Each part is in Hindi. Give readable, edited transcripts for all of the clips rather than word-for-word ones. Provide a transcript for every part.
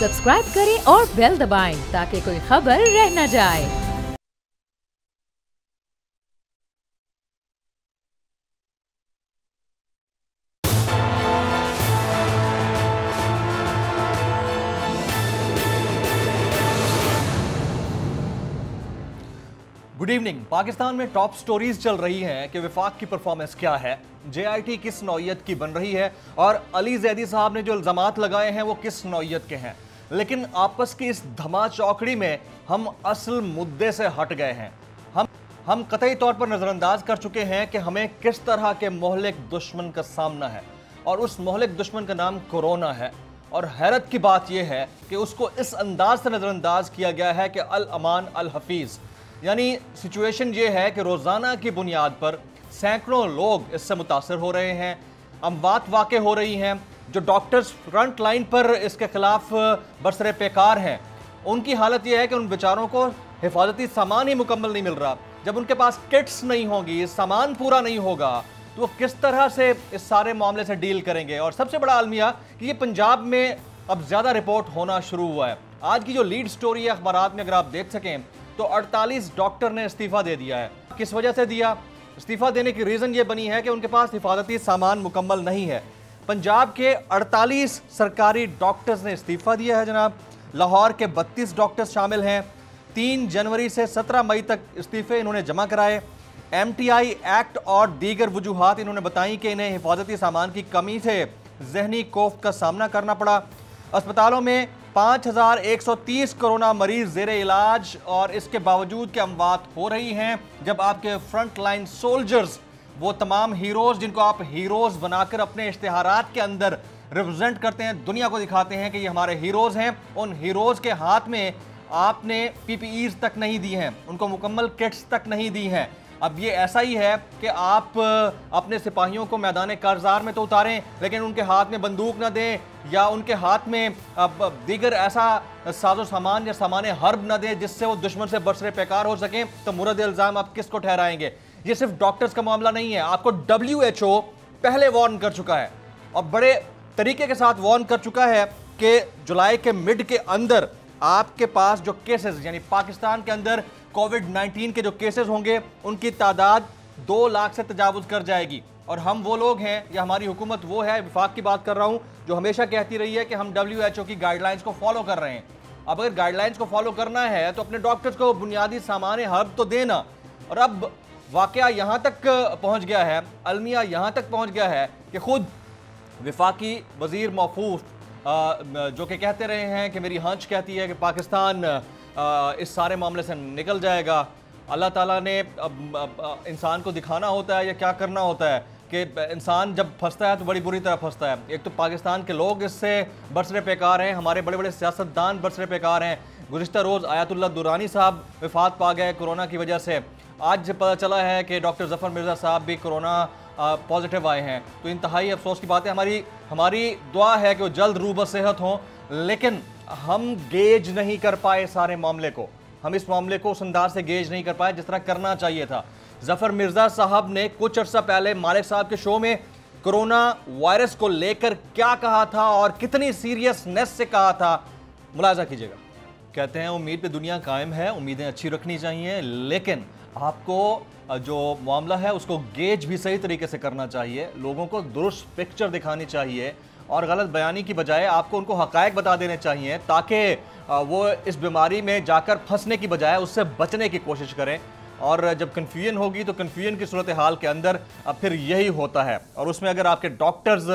सब्सक्राइब करें और बेल दबाएं ताकि कोई खबर रह न जाए। Good evening. पाकिस्तान में टॉप स्टोरीज चल रही हैं कि वफाक की परफॉर्मेंस क्या है, JIT किस नौइयत की बन रही है और अली जैदी साहब ने जो इल्जामात लगाए हैं वो किस नौइयत के हैं। लेकिन आपस की इस धमा चौकड़ी में हम असल मुद्दे से हट गए हैं। हम कतई तौर पर नज़रअंदाज कर चुके हैं कि हमें किस तरह के मोहलिक दुश्मन का सामना है और उस मोहलिक दुश्मन का नाम कोरोना है। और हैरत की बात यह है कि उसको इस अंदाज से नज़रअंदाज किया गया है कि अल अमान अल हफीज़, यानी सिचुएशन ये है कि रोज़ाना की बुनियाद पर सैकड़ों लोग इससे मुतासर हो रहे हैं, अमवात वाक़े हो रही हैं। जो डॉक्टर्स फ्रंट लाइन पर इसके ख़िलाफ़ बरसरे पेकार हैं, उनकी हालत यह है कि उन बेचारों को हिफाजती सामान ही मुकम्मल नहीं मिल रहा। जब उनके पास किट्स नहीं होगी, सामान पूरा नहीं होगा, तो वो किस तरह से इस सारे मामले से डील करेंगे। और सबसे बड़ा अलमिया कि ये पंजाब में अब ज़्यादा रिपोर्ट होना शुरू हुआ है। आज की जो लीड स्टोरी है अखबारात में, अगर आप देख सकें तो 48 डॉक्टर ने इस्तीफ़ा दे दिया है। किस वजह से दिया? इस्तीफ़ा देने की रीज़न ये बनी है कि उनके पास हिफाजती सामान मुकम्मल नहीं है। पंजाब के 48 सरकारी डॉक्टर्स ने इस्तीफ़ा दिया है जनाब। लाहौर के 32 डॉक्टर्स शामिल हैं। 3 जनवरी से 17 मई तक इस्तीफ़े इन्होंने जमा कराए। MTI एक्ट और दीगर वजूहात इन्होंने बताई कि इन्हें हिफाजती सामान की कमी से जहनी कोफ्त का सामना करना पड़ा। अस्पतालों में 5130 कोरोना मरीज ज़ेरे इलाज और इसके बावजूद के अमवात हो रही हैं। जब आपके फ्रंट लाइन सोल्जर्स, वो तमाम हीरोज़ जिनको आप हीरोज़ बनाकर अपने इश्तिहारात के अंदर रिप्रेजेंट करते हैं, दुनिया को दिखाते हैं कि ये हमारे हीरोज़ हैं, उन हीरोज़ के हाथ में आपने PPEs तक नहीं दी हैं, उनको मुकम्मल किट्स तक नहीं दी हैं। अब ये ऐसा ही है कि आप अपने सिपाहियों को मैदान कारज़ार में तो उतारें, लेकिन उनके हाथ में बंदूक ना दें या उनके हाथ में दीगर ऐसा साजो सामान या सामान हर्ब ना दें जिससे वो दुश्मन से बरसरे पेकार हो सकें। तो मुरद इल्ज़ाम आप किसको ठहराएंगे? ये सिर्फ डॉक्टर्स का मामला नहीं है, आपको WHO पहले वार्न कर चुका है और बड़े तरीके के साथ वार्न कर चुका है कि जुलाई के मिड के अंदर आपके पास जो केसेस, यानी पाकिस्तान के अंदर कोविड-19 के जो केसेस होंगे उनकी तादाद 2 लाख से तजावुज़ कर जाएगी। और हम वो लोग हैं, या हमारी हुकूमत वो है, वफाक की बात कर रहा हूँ, जो हमेशा कहती रही है कि हम WHO की गाइडलाइंस को फॉलो कर रहे हैं। अब अगर गाइडलाइंस को फॉलो करना है तो अपने डॉक्टर्स को बुनियादी सामान हर्ब तो देना। और अब वाकया यहाँ तक पहुँच गया है, अलमिया यहाँ तक पहुँच गया है कि खुद वफाकी वज़ीर मौफूस जो कि कहते रहे हैं कि मेरी हंच कहती है कि पाकिस्तान इस सारे मामले से निकल जाएगा। अल्लाह ताला ने इंसान को दिखाना होता है या क्या करना होता है कि इंसान जब फंसता है तो बड़ी बुरी तरह फंसता है। एक तो पाकिस्तान के लोग इससे बरसरे पेकार हैं, हमारे बड़े बड़े सियासतदान बरसरे पेकार हैं। गुज़िश्ता रोज़ आयतुल्लाह दुरानी साहब वफ़ात पा गए कोरोना की वजह से। आज पता चला है कि डॉक्टर ज़फ़र मिर्ज़ा साहब भी कोरोना पॉजिटिव आए हैं। तो इंतहाई अफसोस की बात है। हमारी दुआ है कि वो जल्द रूब सेहत हों, लेकिन हम गेज नहीं कर पाए सारे मामले को। हम इस मामले को उस अंदाज से गेज नहीं कर पाए जिस तरह करना चाहिए था। ज़फ़र मिर्ज़ा साहब ने कुछ अर्सा पहले मालिक साहब के शो में कोरोना वायरस को लेकर क्या कहा था और कितनी सीरियसनेस से कहा था, मुलाजा कीजिएगा। कहते हैं उम्मीद पे दुनिया कायम है, उम्मीदें अच्छी रखनी चाहिए, लेकिन आपको जो मामला है उसको गेज भी सही तरीके से करना चाहिए। लोगों को दुरुस्त पिक्चर दिखानी चाहिए और गलत बयानी की बजाय आपको उनको हक़ायक़ बता देने चाहिए, ताकि वो इस बीमारी में जाकर फंसने की बजाय उससे बचने की कोशिश करें। और जब कन्फ्यूजन होगी तो कन्फ्यूजन की सूरत हाल के अंदर अब फिर यही होता है। और उसमें अगर आपके डॉक्टर्स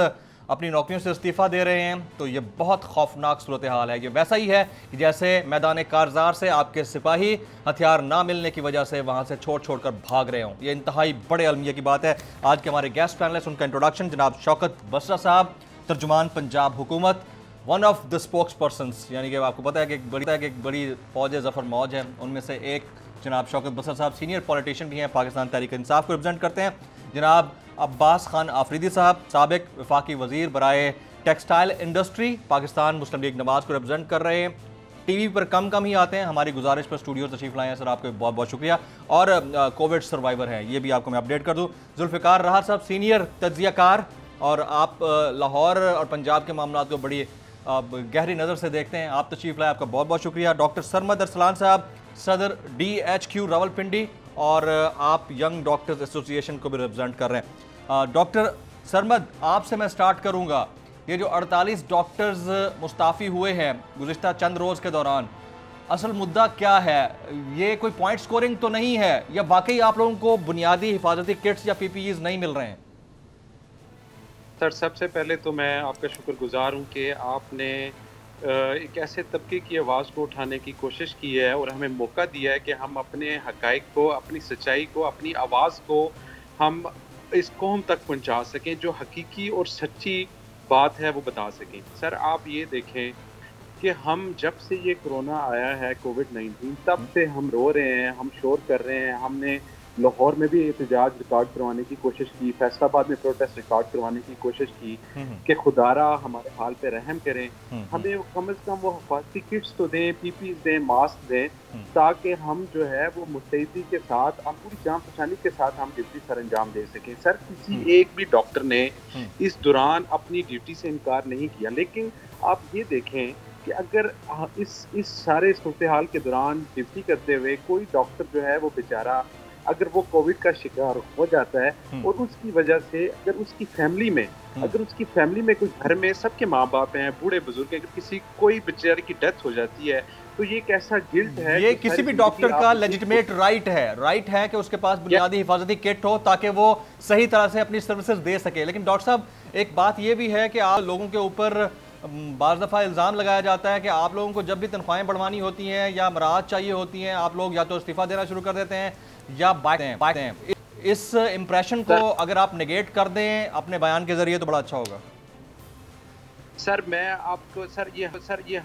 अपनी नौकरियों से इस्तीफ़ा दे रहे हैं तो ये बहुत खौफनाक सूरत हाल है। ये वैसा ही है कि जैसे मैदान कारज़ार से आपके सिपाही हथियार ना मिलने की वजह से वहाँ से छोड़ कर भाग रहे हों। ये इंतहाई बड़े अलमिया की बात है। आज के हमारे गेस्ट पैनलिस्ट, उनका इंट्रोडक्शन जनाब शौकत बसरा साहब, तर्जुमान पंजाब हुकूमत, one of the spokes persons, यानी कि आपको पता है कि एक बड़ी फौज ज़फ़र मौज है, उनमें से एक जनाब शौकत बसरा साहब सीनियर पॉलिटिशियन भी हैं, पाकिस्तान तहरीक इंसाफ को रिप्रेजेंट करते हैं। जनाब अब्बास खान आफरीदी साहब, साबिक वफाकी वज़ीर बराए टेक्सटाइल इंडस्ट्री, पाकिस्तान मुस्लिम लीग नवाज़ को रिप्रेजेंट कर रहे हैं। टीवी पर कम ही आते हैं, हमारी गुजारिश पर स्टूडियो तशरीफ़ लाए हैं सर, आपको बहुत बहुत शुक्रिया। और कोविड सर्वाइवर हैं, ये भी आपको मैं अपडेट कर दूँ। जुल्फ़िकार राहत साहब, सीनियर तज्ज़ियाकार, और आप लाहौर और पंजाब के मामलों को बड़ी अब गहरी नज़र से देखते हैं। आप तशरीफ़ लाए, आपका बहुत बहुत शुक्रिया। डॉक्टर सरमद अरसलान साहब, सदर DHQ रावलपिंडी, और आप यंग डॉक्टर्स एसोसिएशन को भी रिप्रेजेंट कर रहे हैं। डॉक्टर सरमद, आपसे मैं स्टार्ट करूंगा। ये जो 48 डॉक्टर्स मुस्ताफ़ी हुए हैं गुज़िश्ता चंद रोज़ के दौरान, असल मुद्दा क्या है? ये कोई पॉइंट स्कोरिंग तो नहीं है, या वाकई आप लोगों को बुनियादी हिफाजती किट्स या PPEs नहीं मिल रहे हैं? सर, सबसे पहले तो मैं आपका शुक्रगुजार हूँ कि आपने एक ऐसे तबके की आवाज़ को उठाने की कोशिश की है और हमें मौका दिया है कि हम अपने हक़ाइक़ को, अपनी सच्चाई को, अपनी आवाज़ को हम इस कौम तक पहुँचा सकें, जो हकीकी और सच्ची बात है वो बता सकें। सर, आप ये देखें कि हम जब से ये कोरोना आया है, कोविड-19, तब से हम रो रहे हैं, हम शोर कर रहे हैं। हमने लाहौर में भी एहतजाज रिकॉर्ड करवाने की कोशिश की, फैसलाबाद में प्रोटेस्ट रिकॉर्ड करवाने की कोशिश की कि खुदारा हमारे हाल पे रहम करें, हमें कम से कम वो हिफाजती किट्स तो दें, PPEs दें, मास्क दें, ताकि हम जो है वो मुस्तैदी के साथ, हम पूरी जान पहचानी के साथ हम ड्यूटी सर अंजाम दे सकें। सर, किसी एक भी डॉक्टर ने इस दौरान अपनी ड्यूटी से इनकार नहीं किया। लेकिन आप ये देखें कि अगर इस सारे सूरत हाल के दौरान ड्यूटी करते हुए कोई डॉक्टर जो है वो बेचारा अगर वो कोविड का शिकार हो जाता है और उसकी वजह से अगर उसकी फैमिली में कोई घर में सबके माँ बाप हैं, बूढ़े बुजुर्ग हैं, अगर किसी कोई बेचारे की डेथ हो जाती है तो ये कैसा गिल्ट है। ये किसी भी डॉक्टर का लेजिटिमेट राइट है कि उसके पास बुनियादी हिफाजती किट हो ताकि वो सही तरह से अपनी सर्विसेज दे सके। लेकिन डॉक्टर साहब, एक बात ये भी है कि आप लोगों के ऊपर बाज़ दफ़ा इल्ज़ाम लगाया जाता है कि आप लोगों को जब भी तनख्वाहें बढ़वानी होती हैं या मराहत चाहिए होती हैं, आप लोग या तो इस्तीफ़ा देना शुरू कर देते हैं या बांटते हैं। इस इंप्रेशन को अगर आप नेगेट कर दें अपने बयान के जरिए तो बड़ा अच्छा होगा। सर, मैं आपको सर ये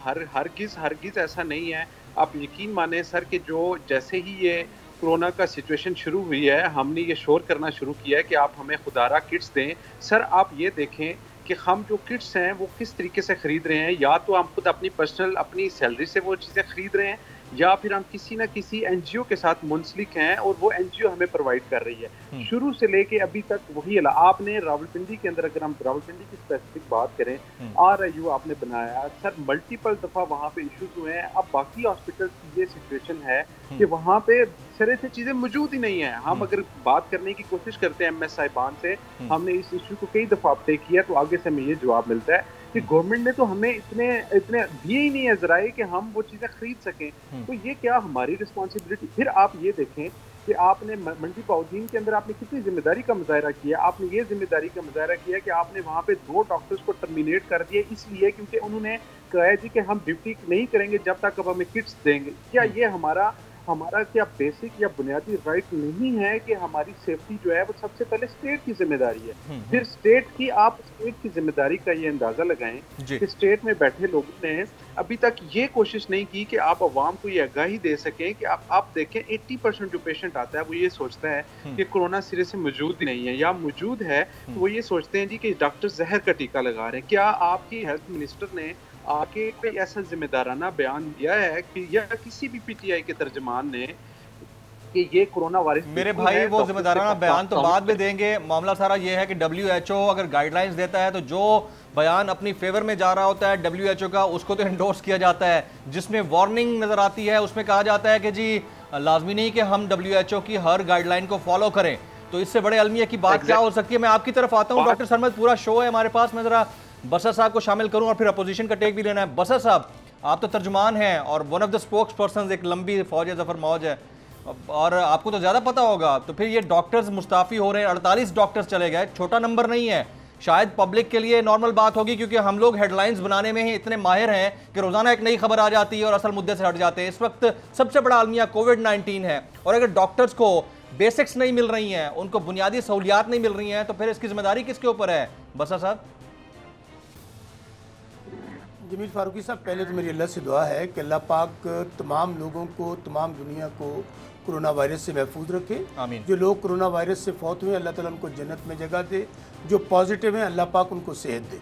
हरगिज़ ऐसा नहीं है। आप यकीन माने सर कि जो जैसे ही ये कोरोना का सिचुएशन शुरू हुई है, हमने ये शोर करना शुरू किया है कि आप हमें खुदारा किट्स दें। सर, आप ये देखें कि हम जो किट्स हैं वो किस तरीके से ख़रीद रहे हैं। या तो हम खुद अपनी पर्सनल अपनी सैलरी से वो चीज़ें ख़रीद रहे हैं, या फिर हम किसी ना किसी NGO के साथ मुंसलिक हैं और वो NGO हमें प्रोवाइड कर रही है। शुरू से लेके अभी तक वही आपने रावलपिंडी के अंदर, अगर हम रावलपिंडी की स्पेसिफिक बात करें, RIU आपने बनाया सर, मल्टीपल दफ़ा वहाँ पे इश्यूज हुए हैं। अब बाकी हॉस्पिटल की ये सिचुएशन है कि वहाँ पे तरह से चीज़ें मौजूद ही नहीं है। हम अगर बात करने की कोशिश करते हैं MS साहिबान से, हमने इस इशू को कई दफ़ा अपडेट किया, तो आगे से हमें ये जवाब मिलता है कि गवर्नमेंट ने तो हमें इतने दिए ही नहीं है जराए कि हम वो चीज़ें खरीद सकें। तो ये क्या हमारी रिस्पॉन्सिबिलिटी? फिर आप ये देखें कि आपने मंडी पाउदीन के अंदर आपने कितनी जिम्मेदारी का मुजाहरा किया। आपने ये जिम्मेदारी का मुजाहरा किया कि आपने वहाँ पे 2 डॉक्टर्स को टर्मिनेट कर दिया, इसलिए क्योंकि उन्होंने कहा जी कि हम ड्यूटी नहीं करेंगे जब तक अब हमें किट्स देंगे। क्या ये हमारा क्या बेसिक या बुनियादी राइट नहीं है कि हमारी सेफ्टी जो है वो सबसे पहले स्टेट की जिम्मेदारी है? फिर स्टेट की जिम्मेदारी का ये अंदाजा लगाएं कि स्टेट में बैठे लोगों ने अभी तक ये कोशिश नहीं की कि आप अवाम को ये आगाही दे सकें कि आप देखें 80% जो पेशेंट आता है वो ये सोचता है कि कोरोना सिरे से मौजूद ही नहीं है, या मौजूद है तो वो ये सोचते हैं जी कि डॉक्टर जहर का टीका लगा रहे हैं। क्या आपकी हेल्थ मिनिस्टर ने आके कोई ऐसा जिम्मेदाराना बयान दिया है कि या किसी भी PTI के तर्जमान ने कि ये कोरोना वायरस? मेरे भाई, वो जिम्मेदाराना बयान तो बाद में देंगे। मामला सारा ये है कि WHO अगर गाइडलाइंस देता है तो जो बयान अपनी फेवर में जा रहा होता है WHO का, उसको तो एंडोर्स किया जाता है। जिसमें वार्निंग नजर आती है उसमें कहा जाता है कि जी लाजमी नहीं कि हम WHO की हर गाइडलाइन को फॉलो करें। तो इससे बड़े अलमिया की बात क्या हो सकती है? मैं आपकी तरफ आता हूँ डॉक्टर सरमद, पूरा शो है हमारे पास, मैं जरा बसर साहब को शामिल करूं और फिर अपोजिशन का टेक भी लेना है। बसर साहब, आप तो तर्जुमान हैं और one of the spokes person, एक लंबी फौज है, जफर मौज है, और आपको तो ज़्यादा पता होगा। तो फिर ये डॉक्टर्स मुस्ताफ़ी हो रहे हैं, 48 डॉक्टर्स चले गए, छोटा नंबर नहीं है। शायद पब्लिक के लिए नॉर्मल बात होगी क्योंकि हम लोग हेडलाइंस बनाने में ही इतने माहिर हैं कि रोज़ाना एक नई खबर आ जाती है और असल मुद्दे से हट जाते हैं। इस वक्त सबसे बड़ा अलमिया कोविड-19 है, और अगर डॉक्टर्स को बेसिक्स नहीं मिल रही हैं, उनको बुनियादी सहूलियात नहीं मिल रही हैं, तो फिर इसकी जिम्मेदारी किसके ऊपर है? बसर साहब। जमील फारूकी साहब, पहले तो मेरी अल्लाह से दुआ है कि अल्लाह पाक तमाम लोगों को, तमाम दुनिया को कोरोना वायरस से महफूज रखे। आमीन। जो लोग कोरोना वायरस से फौत हुए, अल्लाह ताला उनको जन्नत में जगह दे। जो पॉजिटिव हैं, अल्लाह पाक उनको सेहत दे।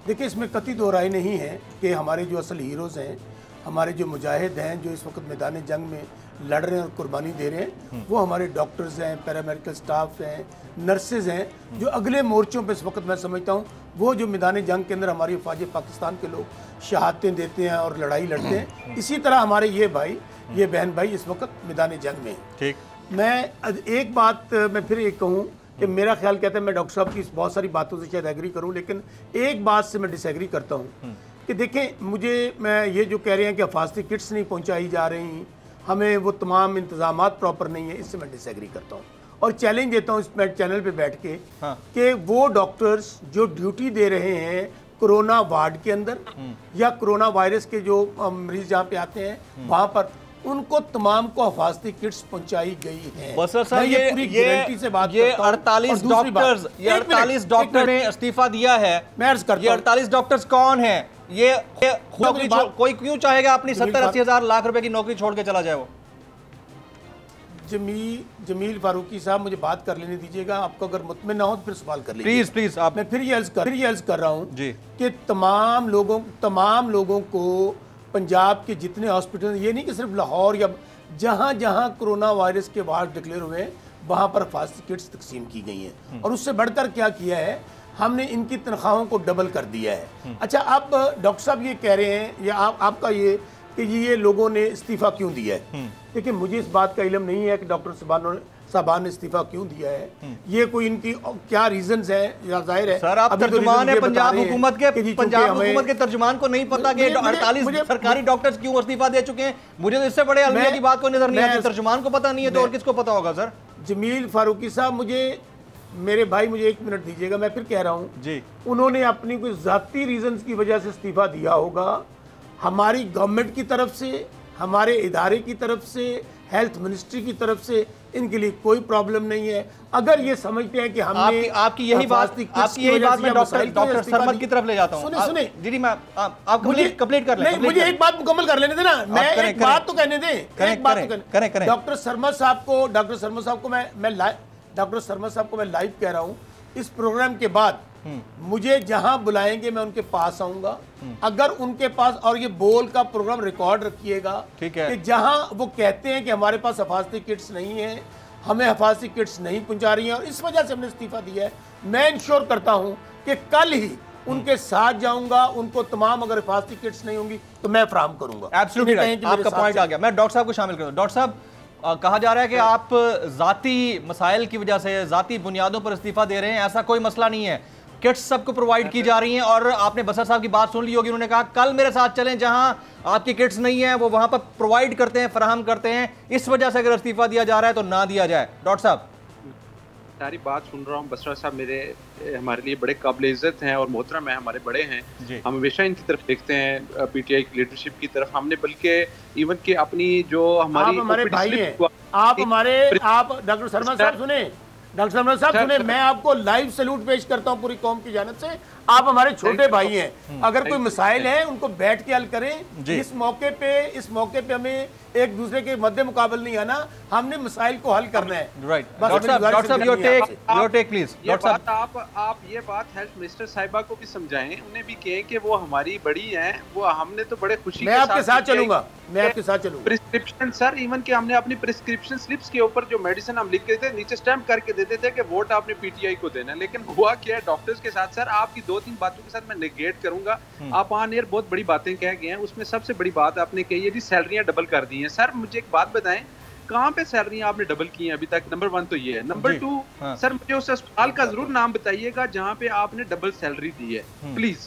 देखिए, इसमें कतई दो राय नहीं है कि हमारे जो असल हीरोज़ हैं, हमारे जो मुजाहिद हैं जो इस वक्त मैदान जंग में लड़ रहे हैं और कुर्बानी दे रहे हैं, वो हमारे डॉक्टर्स हैं, पैरामेडिकल स्टाफ हैं, नर्सेज हैं, जो अगले मोर्चों पे इस वक्त मैं समझता हूँ वो जो मैदान जंग के अंदर हमारी फ़ौज पाकिस्तान के लोग शहादतें देते हैं और लड़ाई लड़ते हैं, इसी तरह हमारे ये भाई, ये बहन भाई इस वक्त मैदान जंग में हैं। ठीक, मैं एक बात मैं फिर एक कहूँ कि मेरा ख्याल कहता है, मैं डॉक्टर साहब की बहुत सारी बातों से शायद एग्री करूँ, लेकिन एक बात से मैं डिसएग्री करता हूँ कि देखें, मैं ये जो कह रहे हैं कि हिफाजती किट्स नहीं पहुँचाई जा रही, हमें वो तमाम इंतजामात प्रॉपर नहीं है, इससे मैं डिसएग्री करता हूँ और चैलेंज देता हूँ इस चैनल पे बैठ के कि वो डॉक्टर्स जो ड्यूटी दे रहे हैं कोरोना वार्ड के अंदर या कोरोना वायरस के जो मरीज जहाँ पे आते हैं वहाँ पर, उनको तमाम को हिफाजती किट्स पहुंचाई गई हैं। बस सर ये पूरी गारंटी से बात ये करता हूं। 48 डॉक्टर्स, ये 48 डॉक्टर ने इस्तीफा दिया है। मैं अर्ज करता ये 48 डॉक्टर्स कौन हैं? ये नौकरी कोई क्यों चाहेगा अपनी 70-80 हजार लाख रुपए की नौकरी छोड़ के चला जाए? वो जमील फारूकी साहब, मुझे बात कर लेने दीजिएगा, आपको अगर मुतमिन ना हो तो फिर सवाल कर लीजिए प्लीज प्लीज। आप मैं फिर ये अर्ज कर रहा हूँ जी कि तमाम लोगों को पंजाब के जितने हॉस्पिटल, ये नहीं कि सिर्फ लाहौर या जहाँ जहाँ कोरोना वायरस के वार्ड डिक्लेयर हुए हैं वहाँ पर हिफाजती किट्स तकसीम की गई हैं और उससे बढ़कर क्या किया है, हमने इनकी तनख्वाहों को डबल कर दिया है। अच्छा, अब डॉक्टर साहब ये कह रहे हैं या आपका ये कि ये लोगों ने इस्तीफा क्यों दिया है, देखिए मुझे इस बात का इल्म नहीं है कि डॉक्टर साहबान ने इस्तीफा क्यों दिया है, ये कोई इनकी क्या रीजंस है, या जाहिर है सर आप तर्जुमान है पंजाब हुकूमत के तर्जुमान को नहीं पता कि 48 सरकारी डॉक्टर्स क्यों इस्तीफा दे चुके हैं। मुझे तो इससे बड़े अलमिया की बात को नजर नहीं आती, तर्जुमान को पता नहीं है तो और किसको पता होगा? सर जमील फारूकी साहब, मेरे भाई मुझे 1 मिनट दीजिएगा, मैं फिर कह रहा हूँ जी, उन्होंने अपनी कोई जाती रीजंस की वजह से इस्तीफा दिया होगा। हमारी गवर्नमेंट की तरफ से, हमारे इदारे की तरफ से, हेल्थ मिनिस्ट्री की तरफ से इनके लिए कोई प्रॉब्लम नहीं है। अगर ये समझते हैं कि हमने आपकी यही बात मैं डॉक्टर सरमद की तरफ ले जाता हूं। सुने जी मैं आप कंप्लीट कर लें। मुझे एक बात मुकम्मल कर लेने देना, मैं एक बात तो कहने दें, एक बात तो करें। डॉक्टर शर्मा साहब को मैं लाइव कह रहा हूं, इस प्रोग्राम के बाद मुझे जहां बुलाएंगे मैं उनके पास आऊंगा। अगर उनके पास, और ये बोल का प्रोग्राम रिकॉर्ड रखिएगा, ठीक है, कि जहां वो कहते हैं कि हमारे पास हिफाजती किट्स नहीं है, हमें हिफाजती किट्स नहीं पहुंचा रही हैं और इस वजह से हमने इस्तीफा दिया है, मैं इंश्योर करता हूं कि कल ही उनके साथ जाऊंगा, उनको तमाम अगर हिफाजती किट्स नहीं होंगी तो मैं फराहम करूंगा। एब्सोल्युटली राइट, आपका पॉइंट आ गया। मैं डॉक्टर साहब को शामिल करूं। डॉक्टर साहब, कहा जा रहा है कि आप जाती मसाइल की वजह से, जाती बुनियादों पर इस्तीफा दे रहे हैं। ऐसा कोई मसला नहीं है, किट्स सबको प्रोवाइड की जा रही हैं और आपने बसर साहब की बात सुन ली होगी, उन्होंने कहा कल मेरे साथ चलें, जहां आपकी किट्स नहीं है वो वहां पर प्रोवाइड करते हैं, फराहम करते हैं। इस वजह से अगर इस्तीफा दिया जा रहा है तो ना दिया जाए। डॉक्टर साहब, सारी बात सुन रहा हूँ। बसरा साहब हमारे लिए बड़े काबिल इज्जत हैं और मोहतरम है, हमारे बड़े हैं, हम हमेशा इनकी तरफ देखते हैं, पीटीआई की लीडरशिप की तरफ। हमने बल्कि इवन के अपनी जो हमारे भाई हैं, आप डॉक्टर शर्मा साहब सुने, मैं आपको लाइव सैल्यूट पेश करता हूं पूरी कौम की जानिब से। आप हमारे छोटे भाई हैं, अगर कोई मसाइल है उनको बैठ के हल करें। इस मौके पे हमें एक दूसरे के मध्य मुकाबल नहीं आना, हमने मसाइल को हल करना है। राइट, डॉक्टर साहब योर टेक प्लीज। डॉक्टर साहब, आप ये बात हेल्थ मिनिस्टर साहिबा को भी समझाएं, उन्हें भी कहें कि वो हमारी बड़ी हैं, वो हमने तो बड़े खुशी मैं आपके साथ चलूंगा, प्रिस्क्रिप्शन सर, इवन के हमने अपनी प्रिस्क्रिप्शन स्लिप्स के ऊपर जो मेडिसिन हम लिख के थे नीचे स्टैम्प करके देते थे कि वोट आपने पीटीआई को देना है। लेकिन हुआ क्या, डॉक्टर्स के साथ सर आपकी 2-3 बातों के साथ मैं नेगेट करूंगा। आप ऑन एयर बहुत बड़ी बातें कह गए हैं, उसमें सबसे बड़ी बात आपने कही है जी सैलरियां डबल कर दी हैं। सर मुझे एक बात बताएं, कहां पे सैलरियां आपने डबल की हैं अभी तक? नंबर 1 तो ये है। नंबर 2, सर मुझे उस अस्पताल का जरूर नाम बताइएगा जहां पे आपने डबल सैलरी दी है, प्लीज।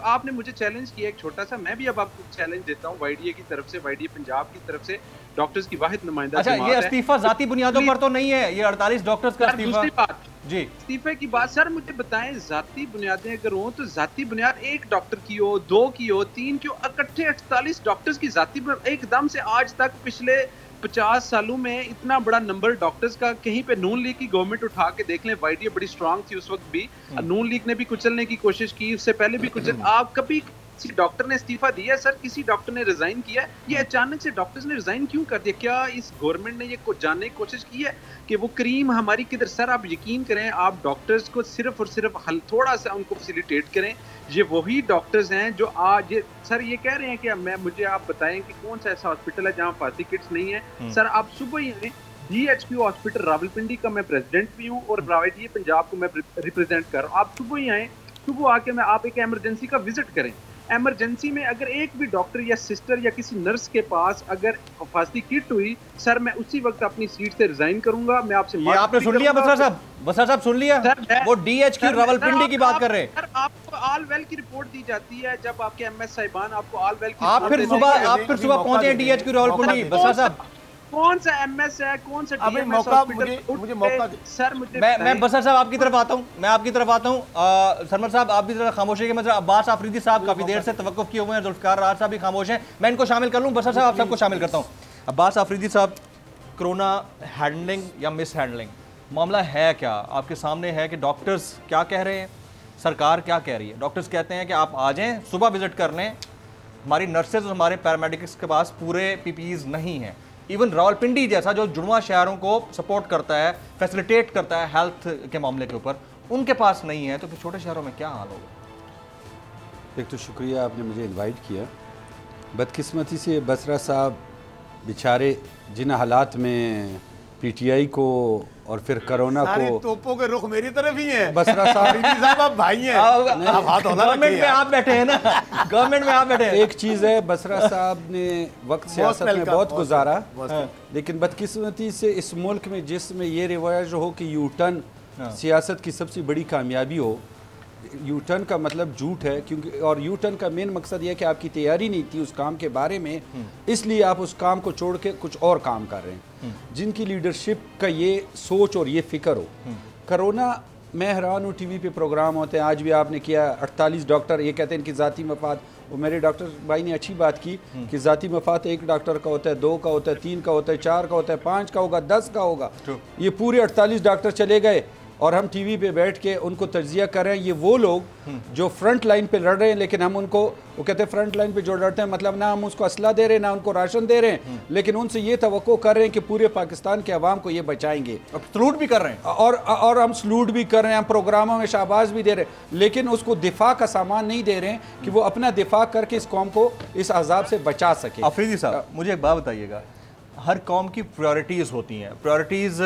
आपने मुझे चैलेंज किया एक छोटा सा, मैं भी अब आपको चैलेंज देता हूं वाईडीए की तरफ से, वाईडीए पंजाब की तरफ से, डॉक्टर्स की वाहिद नुमाइंदा। अच्छा, ये इस्तीफा जाती बुनियादों पर तो नहीं है, ये 48 डॉक्टर्स का इस्तीफा। दूसरी बात जी, इस्तीफे की बात, सर मुझे बताएं, जाती बुनियादें अगर हो तो जाती बुनियाद एक डॉक्टर की हो, 2 की हो, 3 की हो, इकट्ठे 48 डॉक्टर्स की जाती एकदम से आज तक पिछले 50 सालों में इतना बड़ा नंबर डॉक्टर्स का कहीं पे नून लीग की गवर्नमेंट उठा के देख लें, वाईडीए बड़ी स्ट्रांग थी उस वक्त भी, नून लीग ने भी कुचलने की कोशिश की, उससे पहले भी कुचल, आप कभी किसी डॉक्टर ने इस्तीफा दिया है सर, किसी डॉक्टर ने रिजाइन किया है? ये अचानक से डॉक्टर्स ने रिजाइन क्यों कर दिया? क्या इस गवर्नमेंट ने ये जानने की कोशिश की है कि वो करीम हमारी किधर? सर आप यकीन करें, आप डॉक्टर्स को सिर्फ और सिर्फ थोड़ा सा उनको फैसिलिटेट करें। ये वही डॉक्टर्स हैं जो आज ये सर ये कह रहे हैं कि मुझे आप बताएं कि कौन सा ऐसा हॉस्पिटल है जहाँ फास्टी किट्स नहीं है। सर आप सुबह ही आए, DHP हॉस्पिटल रावलपिंडी का मैं प्रेसिडेंट भी हूँ और रावलपिंडी पंजाब को मैं रिप्रेजेंट कर रहा हूँ। आप सुबह ही आए, सुबह आके मैं आप एक इमरजेंसी का विजिट करें। इमरजेंसी में अगर एक भी डॉक्टर या सिस्टर या किसी नर्स के पास अगर फास्टी किट हुई, सर मैं उसी वक्त अपनी सीट से रिजाइन करूंगा। मैं आपसे ये आपने सुन लिया बसरा साहब? बसरा साहब सुन लिया? वो DHQ रावलपिंडी की बात कर रहे हैं। सर आपको ऑल वेल की रिपोर्ट दी जाती है जब आपके MS साहिबान आपको ऑल वेल की आप फिर सुबह पहुंचे DHQ रावलपिंडी। बसरा साहब कौन सा MS है, कौन सा DMS मौका हॉस्पिटल? मुझे मौका दे सर। मुझे मैं बसर साहब आपकी तरफ आता हूं, मैं आपकी तरफ आता हूं। सरमद साहब आप भी जरा खामोशी के मतलब अब्बास आफरीदी साहब काफी देर से तवक्कुफ किए हुए हैं, जुल्फकार राज साहब भी खामोश हैं, मैं इनको शामिल कर लूं। बसर साहब आप सबको शामिल करता हूं। अब्बास आफरीदी साहब, कोरोना हैंडलिंग या मिस हैंडलिंग मामला है क्या? आपके सामने है कि डॉक्टर्स क्या कह रहे हैं, सरकार क्या कह रही है। डॉक्टर्स कहते हैं कि आप आ जाएं, सुबह विजिट कर लें। हमारी नर्सेज और हमारे पैरामेडिक्स के पास पूरे PPEs नहीं हैं। इवन रावलपिंडी जैसा जो जुड़वा शहरों को सपोर्ट करता है, फैसिलिटेट करता है हेल्थ के मामले के ऊपर, उनके पास नहीं है। तो फिर छोटे शहरों में क्या हाल होगा? एक तो शुक्रिया आपने मुझे इनवाइट किया। बदकिस्मती से बसरा साहब बेचारे जिन हालात में PTI को और फिर कोरोना को, तोपों के रुख मेरी तरफ ही है। बसरा साहब आप भाई हैं, आप हाथ गवर्नमेंट में आप बैठे हैं ना, गवर्नमेंट में आप बैठे हैं। एक चीज़ है, बसरा साहब ने वक्त सियासत में बहुत गुजारा, लेकिन बदकिस्मती से इस मुल्क में जिसमें ये रिवाज हो कि यू टर्न सियासत की सबसे बड़ी कामयाबी हो। यू टर्न का मतलब झूठ है, क्योंकि और यू टर्न का मेन मकसद यह है कि आपकी तैयारी नहीं थी उस काम के बारे में, इसलिए आप उस काम को छोड़ के कुछ और काम कर रहे हैं। जिनकी लीडरशिप का ये सोच और ये फिक्र हो। कोरोना मैं हैरान हूँ, TV पे प्रोग्राम होते हैं, आज भी आपने किया, 48 डॉक्टर ये कहते हैं इनकी ज़ाती मफाद। वो मेरे डॉक्टर भाई ने अच्छी बात की कि ज़ाती मफाद एक डॉक्टर का होता है, 2 का होता है, 3 का होता है, 4 का होता है, 5 का होगा, 10 का होगा। ये पूरे 48 डॉक्टर चले गए और हम TV पे बैठ के उनको तज्जिया कर रहे हैं। ये वो लोग जो फ्रंट लाइन पे लड़ रहे हैं, लेकिन हम उनको, वो कहते हैं फ्रंट लाइन पे जो लड़ते हैं मतलब ना हम उसको असला दे रहे हैं ना उनको राशन दे रहे हैं, लेकिन उनसे ये तवक्को कर रहे हैं कि पूरे पाकिस्तान के अवाम को ये बचाएंगे। अब सलूट भी कर रहे हैं और हम सलूट भी कर रहे हैं, हम प्रोग्रामों में शाबाश भी दे रहे हैं, लेकिन उसको दिफा का सामान नहीं दे रहे हैं कि वो अपना दिफा करके इस कौम को इस अजाब से बचा सके। आफरीदी साहब मुझे एक बात बताइएगा, हर कौम की प्रायोरिटीज़ होती हैं। प्रायोरिटीज़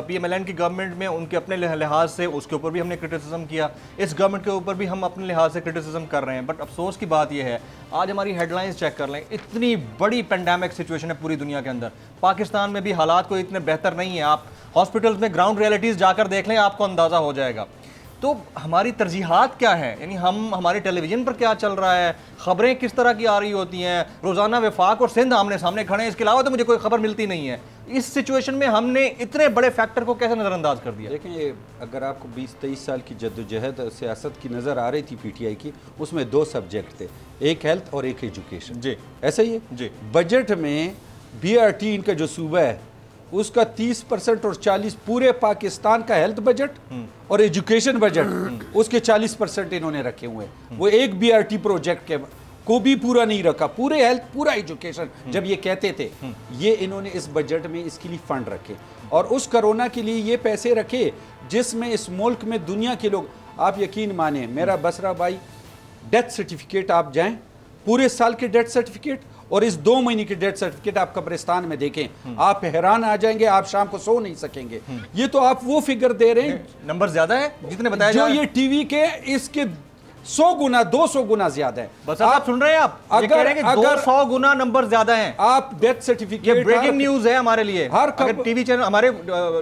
PMLN की गवर्नमेंट में उनके अपने लिहाज से, उसके ऊपर भी हमने क्रिटिसिज्म किया, इस गवर्नमेंट के ऊपर भी हम अपने लिहाज से क्रिटिसिज्म कर रहे हैं। बट अफसोस की बात यह है, आज हमारी हेडलाइंस चेक कर लें, इतनी बड़ी पेंडेमिक सिचुएशन है पूरी दुनिया के अंदर, पाकिस्तान में भी हालात कोई इतने बेहतर नहीं है। आप हॉस्पिटल्स में ग्राउंड रियलिटीज़ जाकर देख लें, आपको अंदाज़ा हो जाएगा। तो हमारी तरजीहात क्या है, यानी हम हमारे टेलीविज़न पर क्या चल रहा है, ख़बरें किस तरह की आ रही होती हैं, रोज़ाना वफाक और सिंध आमने सामने खड़े हैं, इसके अलावा तो मुझे कोई खबर मिलती नहीं है। इस सिचुएशन में हमने इतने बड़े फैक्टर को कैसे नज़रअंदाज कर दिया? देखिए, अगर आपको 20-23 साल की जद्दोजहद सियासत की नज़र आ रही थी PTI की, उसमें 2 सब्जेक्ट थे, एक हेल्थ और एक एजुकेशन। जी ऐसा ही है जी। बजट में BRT इनका जो सूबा है उसका 30% और 40 पूरे पाकिस्तान का हेल्थ बजट और एजुकेशन बजट उसके 40% इन्होंने रखे हुए हैं। वो एक BRT प्रोजेक्ट के को भी पूरा नहीं रखा, पूरे हेल्थ पूरा एजुकेशन जब ये कहते थे, ये इन्होंने इस बजट में इसके लिए फंड रखे और उस कोरोना के लिए ये पैसे रखे जिसमें इस मुल्क में दुनिया के लोग, आप यकीन माने मेरा बसरा भाई, डेथ सर्टिफिकेट आप जाएं, पूरे साल के डेथ सर्टिफिकेट और इस 2 महीने की डेथ सर्टिफिकेट आप कब्रिस्तान में देखें, आप हैरान आ जाएंगे, आप शाम को सो नहीं सकेंगे। ये तो आप वो फिगर दे रहे हैं, नंबर ज्यादा है जितने बताया जो ये टीवी के इसके 100 गुना 200 गुना ज्यादा है। बस आप सुन रहे हैं, आप ये कह रहे हैं कि 200 गुना नंबर ज्यादा हैं। आप डेथ सर्टिफिकेट, ये ब्रेकिंग न्यूज है हमारे लिए, अगर टीवी चैनल हमारे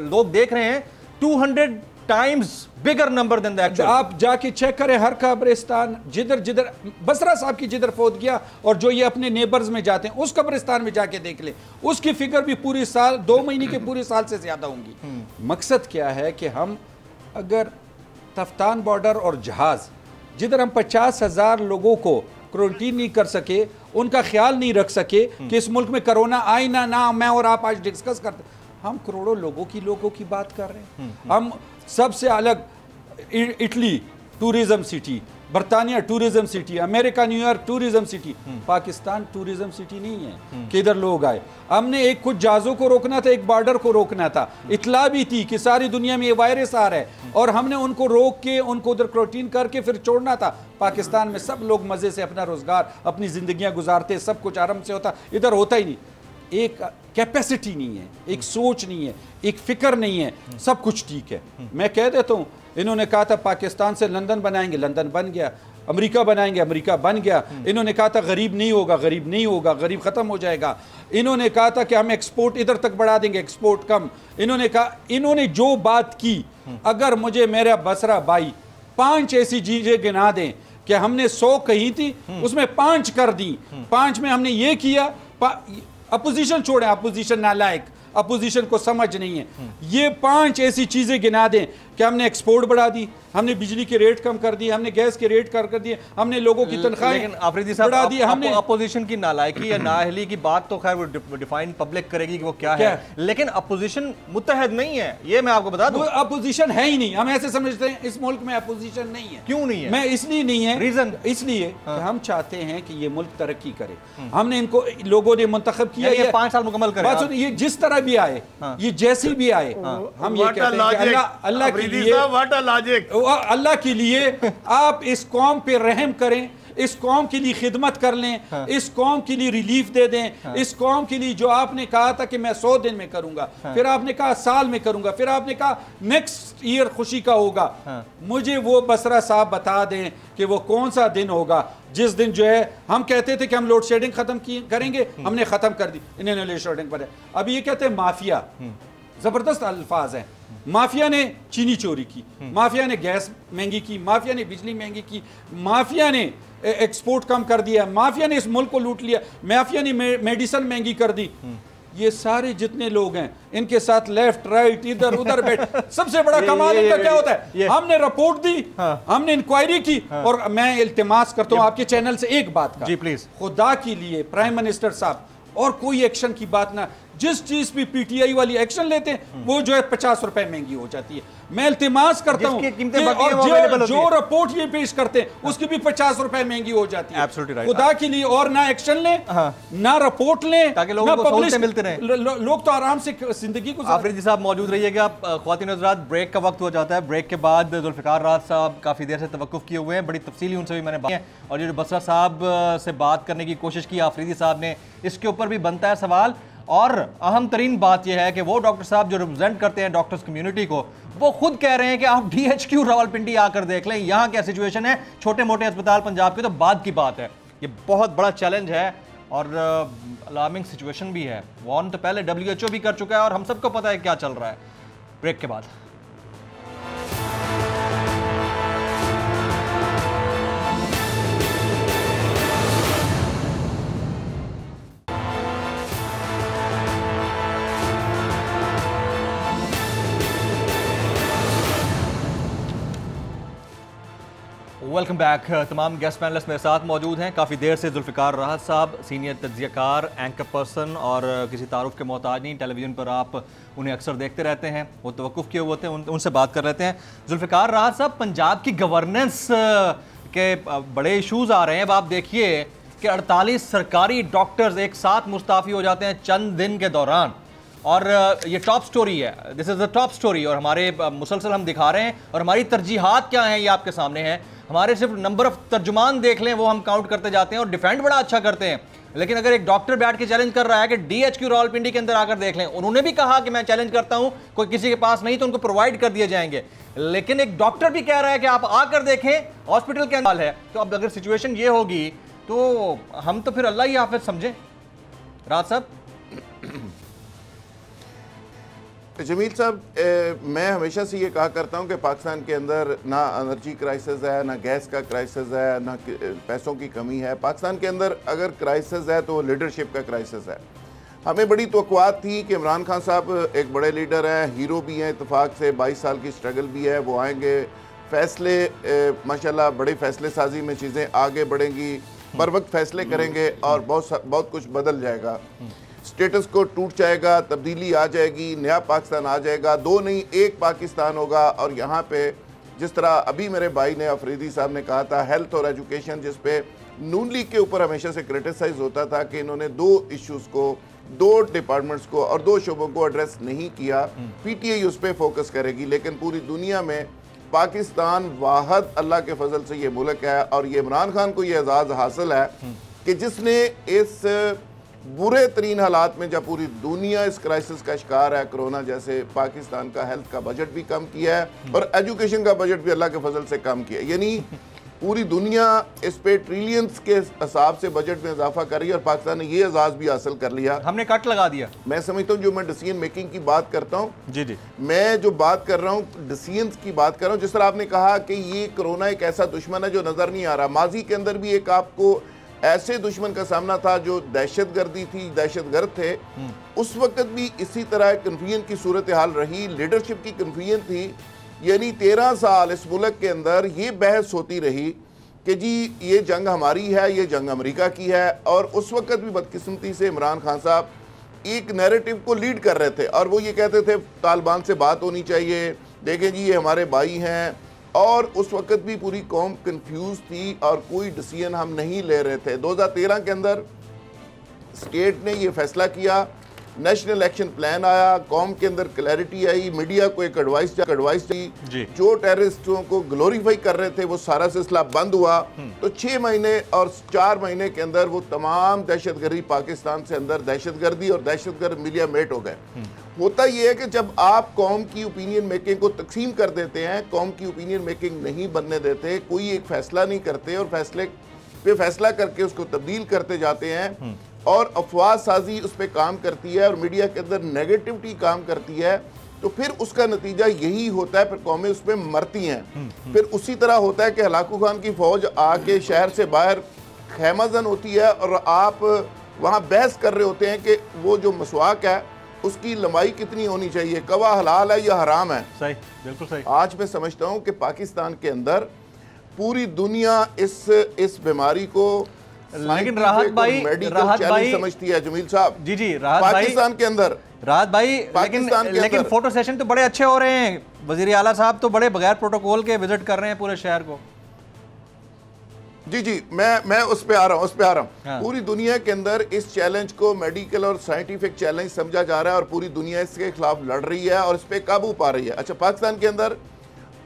लोग देख रहे हैं, 200 times bigger number than that. आप जाके चेक करें हर कब्रिस्तान, जिधर जिधर बसरा साहब की जिधर फौत गया और जो ये अपने नेबर्स में जाते हैं उस कब्रिस्तान में जाके देख ले, उसकी फिगर भी पूरी साल 2 महीने के पूरे साल से ज्यादा होंगी। मकसद क्या है कि हम अगर तफ्तान बॉर्डर और जहाज जिधर हम 50,000 लोगों को क्वारंटीन नहीं कर सके, उनका ख्याल नहीं रख सके कि इस मुल्क में कोरोना आए ना मैं और आप आज डिस्कस करते, हम करोड़ों लोगों की बात कर रहे हैं। हम सबसे अलग इटली टूरिज्म सिटी, बरतानिया tourism city, America New York tourism city, Pakistan tourism city नहीं है कि इधर लोग आए। हमने एक कुछ जहाज़ों को रोकना था, एक बॉर्डर को रोकना था। इतला भी थी कि सारी दुनिया में ये वायरस आ रहा है और हमने उनको रोक के उनको उधर क्वारंटीन करके फिर छोड़ना था। पाकिस्तान में सब लोग मज़े से अपना रोज़गार, अपनी ज़िंदगियाँ गुजारते, सब कुछ आराम से होता, इधर होता ही नहीं। एक कैपेसिटी नहीं है, एक सोच नहीं है, एक फिक्र नहीं है, सब कुछ ठीक है। मैं कह देता हूँ, इन्होंने कहा था पाकिस्तान से लंदन बनाएंगे, लंदन बन गया। अमेरिका बनाएंगे, अमेरिका बन गया। इन्होंने कहा था गरीब नहीं होगा, गरीब नहीं होगा, गरीब ख़त्म हो जाएगा। इन्होंने कहा था कि हम एक्सपोर्ट इधर तक बढ़ा देंगे, एक्सपोर्ट कम। इन्होंने कहा, इन्होंने जो बात की, अगर मुझे मेरा बसरा भाई 5 ऐसी चीज़ें गिना दें कि हमने 100 कही थी, उसमें 5 कर दी, 5 में हमने ये किया। अपोजिशन छोड़ें, अपोजिशन नालायक, अपोजिशन को समझ नहीं है। ये 5 ऐसी चीजें गिना दें कि हमने एक्सपोर्ट बढ़ा दी, हमने बिजली के रेट कम कर दिए, हमने गैस के रेट कर दिए, हमने लोगों की तनख्वाहें बढ़ा दी। हमने अपोजिशन की नालायकी या नाअहली की बात तो खैर वो डिफाइन पब्लिक करेगी कि वो क्या है, लेकिन अपोजिशन मुत्तहद नहीं है, ये मैं आपको बता दूं। अपोजिशन है ही नहीं, हम ऐसे समझते हैं इस मुल्क में अपोजिशन नहीं है। क्यों नहीं है? मैं इसलिए नहीं है, रीजन इसलिए कि हम चाहते हैं कि ये मुल्क तरक्की करे। हमने इनको, लोगों ने मुंतखब किया, ये 5 साल मुकम्मल करें। ये जिस तरह भी आए, ये जैसी भी आए, हम ये कहते हैं कि अल्लाह के लिए, अल्लाह के लिए आप इस कौम पे रहम करें, इस कौम के लिए खिदमत कर लें, इस कौम के लिए रिलीफ दे दें। इस कौम के लिए जो आपने कहा था कि मैं 100 दिन में करूंगा, फिर आपने कहा साल में करूंगा, फिर आपने कहा नेक्स्ट ईयर खुशी का होगा। मुझे वो बसरा साहब बता दें कि वो कौन सा दिन होगा जिस दिन जो है हम कहते थे कि हम लोड शेडिंग खत्म करेंगे, हमने खत्म कर दी, इन्होंने लोड शेडिंग पर है। अभी ये कहते हैं माफिया, जबरदस्त अल्फाज हैं। माफिया ने चीनी चोरी की, माफिया ने गैस महंगी की, माफिया ने बिजली महंगी की, माफिया ने एक्सपोर्ट कम कर दिया, माफिया ने इस मुल्क को लूट लिया, माफिया ने मेडिसिन महंगी कर दी। ये सारे जितने लोग हैं, इनके साथ लेफ्ट राइट इधर उधर बैठ, सबसे बड़ा कमाल इनका क्या होता है, हमने रिपोर्ट दी, हमने इंक्वायरी की। और मैं इल्तिमास करता हूं आपके चैनल से एक बात का, जी प्लीज, खुदा के लिए प्राइम मिनिस्टर साहब, और कोई एक्शन की बात ना, जिस चीज पे पीटीआई वाली एक्शन लेते हैं वो जो है 50 रुपए महंगी हो जाती है। मैं इल्तिमास करता हूं और जो रिपोर्ट ये पेश करते हैं उसकी भी 50 रुपए महंगी हो जाती है। खुदा के लिए और ना एक्शन लें, ना रिपोर्ट लें, ताकि लोगों को सहूलतें मिलते रहें, लोग तो आराम से जिंदगी को। आफरीदी साहब मौजूद रहिएगा। ख्वातीन हज़रात, ब्रेक का वक्त हो जाता है। ब्रेक के बाद जुल्फ़िकार राहत साहब काफ़ी देर से तवक्कुफ़ किए हुए हैं, बड़ी तफसीली उनसे भी मैंने बात की, और जो बसरा साहब से बात करने की कोशिश की आफरीदी साहब ने, इसके ऊपर भी बनता है सवाल। और अहम तरीन बात यह है कि वो डॉक्टर साहब जो रिप्रेजेंट करते हैं डॉक्टर्स कम्युनिटी को, वो खुद कह रहे हैं कि आप DHQ रावलपिंडी आकर देख लें, यहाँ क्या सिचुएशन है, छोटे मोटे अस्पताल पंजाब के तो बाद की बात है। ये बहुत बड़ा चैलेंज है और अलार्मिंग सिचुएशन भी है। वार्न तो पहले WHO भी कर चुका है और हम सबको पता है क्या चल रहा है। ब्रेक के बाद वेलकम बैक। तमाम गेस्ट पैनलिस्ट मेरे साथ मौजूद हैं। काफ़ी देर से जुल्फ़िकार राहत साहब, सीनियर तज्ज़ियाकार, एंकर पर्सन और किसी तारुफ के मोहताज नहीं, टेलीविज़न पर आप उन्हें अक्सर देखते रहते हैं, वो तवक्कुफ़ किए हुए होते हैं, उनसे बात कर लेते हैं। जुल्फ़िकार राहत साहब, पंजाब की गवर्नेंस के बड़े इशूज़ आ रहे हैं। अब आप देखिए कि 48 सरकारी डॉक्टर्स एक साथ मुस्ताफ़ी हो जाते हैं चंद दिन के दौरान, और ये टॉप स्टोरी है, this is the top story, और हमारे मुसलसल हम दिखा रहे हैं और हमारी तरजीहात क्या हैं ये आपके सामने हैं। हमारे सिर्फ नंबर ऑफ तर्जुमान देख लें, वो हम काउंट करते जाते हैं और डिफेंड बड़ा अच्छा करते हैं। लेकिन अगर एक डॉक्टर बैठ के चैलेंज कर रहा है कि DHQ रावलपिंडी के अंदर आकर देख लें, उन्होंने भी कहा कि मैं चैलेंज करता हूं, कोई किसी के पास नहीं तो उनको प्रोवाइड कर दिए जाएंगे, लेकिन एक डॉक्टर भी कह रहा है कि आप आकर देखें, हॉस्पिटल के अंदर है। तो अब अगर सिचुएशन ये होगी तो हम तो फिर अल्लाह ही हाफिज समझें। राहत साहब। जमील साहब, मैं हमेशा से ये कहा करता हूँ कि पाकिस्तान के अंदर ना एनर्जी क्राइसिस है, ना गैस का क्राइसिस है, ना पैसों की कमी है। पाकिस्तान के अंदर अगर क्राइसिस है तो लीडरशिप का क्राइसिस है। हमें बड़ी तवक्कुआत थी कि इमरान खान साहब एक बड़े लीडर हैं, हीरो भी हैं, इत्तेफाक से 22 साल की स्ट्रगल भी है, वो आएंगे, फैसले माशाल्लाह बड़े फैसले साजी में चीज़ें आगे बढ़ेंगी, बर वक्त फैसले करेंगे और बहुत कुछ बदल जाएगा, स्टेटस को टूट जाएगा, तब्दीली आ जाएगी, नया पाकिस्तान आ जाएगा, 2 नहीं 1 पाकिस्तान होगा और यहाँ पे जिस तरह अभी मेरे भाई ने अफरीदी साहब ने कहा था हेल्थ और एजुकेशन, जिस पे नून लीग के ऊपर हमेशा से क्रिटिसाइज होता था कि इन्होंने 2 इश्यूज को, 2 डिपार्टमेंट्स को और 2 शोबों को एड्रेस नहीं किया। पीटीआई उस पर फोकस करेगी, लेकिन पूरी दुनिया में पाकिस्तान वाहद अल्लाह के फजल से ये मुल्क है और ये इमरान खान को ये एजाज़ हासिल है कि जिसने इस बुरे तरीन हालात में जब पूरी दुनिया इस क्राइसिस का शिकार है, कोरोना जैसे, पाकिस्तान का हेल्थ का बजट भी कम किया है और एजुकेशन का बजट भी अल्लाह के फजल से कम किया है। यानी पूरी दुनिया इस पे ट्रिलियंस के हिसाब से बजट में इजाफा कर रही है और पाकिस्तान ने ये एजाज भी हासिल कर लिया। हमने कट लगा दिया। मैं समझता हूँ जो मैं डिसीजन मेकिंग की बात करता हूँ, जी जी, मैं जो बात कर रहा हूँ डिसीजन की बात कर रहा हूँ। जिस तरह आपने कहा कि ये कोरोना एक ऐसा दुश्मन है जो नजर नहीं आ रहा, माजी के अंदर भी एक आपको ऐसे दुश्मन का सामना था जो दहशतगर्दी थी, दहशतगर्द थे। उस वक्त भी इसी तरह कन्फ्यूजन की सूरत हाल रही, लीडरशिप की कन्फ्यूजन थी। यानी 13 साल इस मुल्क के अंदर ये बहस होती रही कि जी ये जंग हमारी है, ये जंग अमेरिका की है। और उस वक्त भी बदकिस्मती से इमरान खान साहब एक नैरेटिव को लीड कर रहे थे और वो ये कहते थे तालिबान से बात होनी चाहिए, देखें जी ये हमारे भाई हैं। और उस वक्त भी पूरी कौम कंफ्यूज थी और कोई डिसीजन हम नहीं ले रहे थे। 2013 के अंदर स्टेट ने ये फैसला किया, नेशनल एक्शन प्लान आया, कौम के अंदर क्लैरिटी आई, मीडिया को एक एडवाइस दी, जो टेररिस्टों को ग्लोरीफाई कर रहे थे वो सारा सिलसिला बंद हुआ। तो 6 महीने और 4 महीने के अंदर वो तमाम दहशतगर्दी पाकिस्तान से अंदर दहशतगर्दी और दहशतगर्द मिलिया मेट हो गए। होता यह है कि जब आप कौम की ओपिनियन मेकिंग को तकसीम कर देते हैं, कौम की ओपिनियन मेकिंग नहीं बनने देते, कोई एक फैसला नहीं करते और फैसले पे फैसला करके उसको तब्दील करते जाते हैं और अफवाह साजी उस पर काम करती है और मीडिया के अंदर नेगेटिविटी काम करती है, तो फिर उसका नतीजा यही होता है, फिर कौमें उस पर मरती हैं। फिर उसी तरह होता है कि हलाकू खान की फौज आके शहर से बाहर खैमाजन होती है और आप वहाँ बहस कर रहे होते हैं कि वो जो मसवाक है उसकी लंबाई कितनी होनी चाहिए, कवा हलाल है या हराम है। सही, बिल्कुल सही। आज मैं समझता हूँ कि पाकिस्तान के अंदर पूरी दुनिया इस बीमारी को, लेकिन राहत भाई समझती है जमील साहब। जी जी, राहत भाई, पाकिस्तान के अंदर राहत भाई, लेकिन फोटो सेशन तो बड़े अच्छे हो रहे हैं। वजीर आला साहब तो बड़े बगैर प्रोटोकॉल के विजिट कर रहे हैं पूरे शहर को। जी जी, मैं उस पे आ रहा हूँ, हाँ। पूरी दुनिया के अंदर इस चैलेंज को मेडिकल और साइंटिफिक चैलेंज समझा जा रहा है और पूरी दुनिया इसके खिलाफ लड़ रही है और इस पे काबू पा रही है। अच्छा, पाकिस्तान के अंदर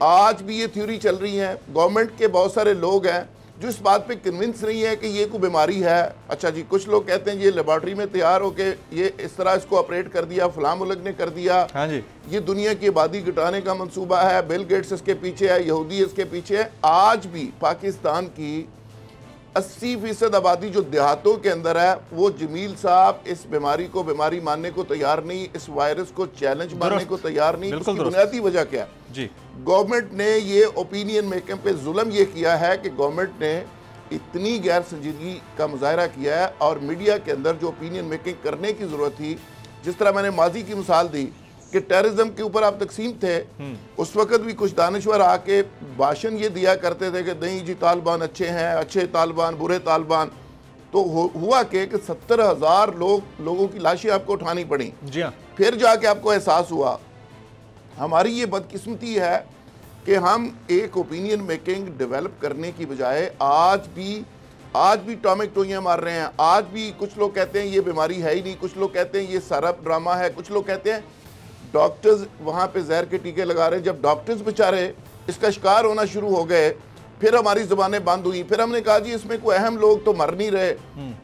आज भी ये थ्योरी चल रही है, गवर्नमेंट के बहुत सारे लोग हैं जो इस बात पे कन्विंस नहीं है कि ये कोई बीमारी है। अच्छा जी, कुछ लोग कहते हैं ये लेबॉर्ट्री में तैयार होके ये इस तरह इसको ऑपरेट कर दिया, फलां मुल्क ने कर दिया, हाँ जी, ये दुनिया की आबादी घटाने का मंसूबा है, बिल गेट्स इसके पीछे है, यहूदी इसके पीछे है। आज भी पाकिस्तान की 80% आबादी जो देहातों के अंदर है, वो जमील साहब इस बीमारी को बीमारी मानने को तैयार नहीं, इस वायरस को चैलेंज मानने को तैयार नहीं। उसकी बुनियादी वजह क्या है जी? गवर्नमेंट ने ये ओपिनियन मेकिंग पे जुल्म ये किया है कि गवर्नमेंट ने इतनी गैर संजीदगी का मुजाहरा किया है और मीडिया के अंदर जो ओपिनियन मेकिंग करने की जरूरत थी, जिस तरह मैंने माजी की मिसाल दी कि टेररिज्म के ऊपर आप तकसीम थे, उस वक्त भी कुछ दानिश्वर आके भाषण ये दिया करते थे कि नहीं जी तालिबान अच्छे हैं, अच्छे तालिबान, बुरे तालिबान। तो हुआ कि 70,000 लोगों की लाशें आपको उठानी पड़ी। जी हाँ। फिर जाके आपको एहसास हुआ। हमारी ये बदकिस्मती है कि हम एक ओपिनियन मेकिंग डेवलप करने की बजाय आज भी टॉमिक टोइयाँ मार रहे हैं। आज भी कुछ लोग कहते हैं ये बीमारी है ही नहीं, कुछ लोग कहते हैं ये सारा ड्रामा है, कुछ लोग कहते हैं डॉक्टर्स वहाँ पे जहर के टीके लगा रहे हैं। जब डॉक्टर्स बेचारे इसका शिकार होना शुरू हो गए, फिर हमारी ज़ुबानें बंद हुई। फिर हमने कहा जी इसमें कोई अहम लोग तो मर नहीं रहे।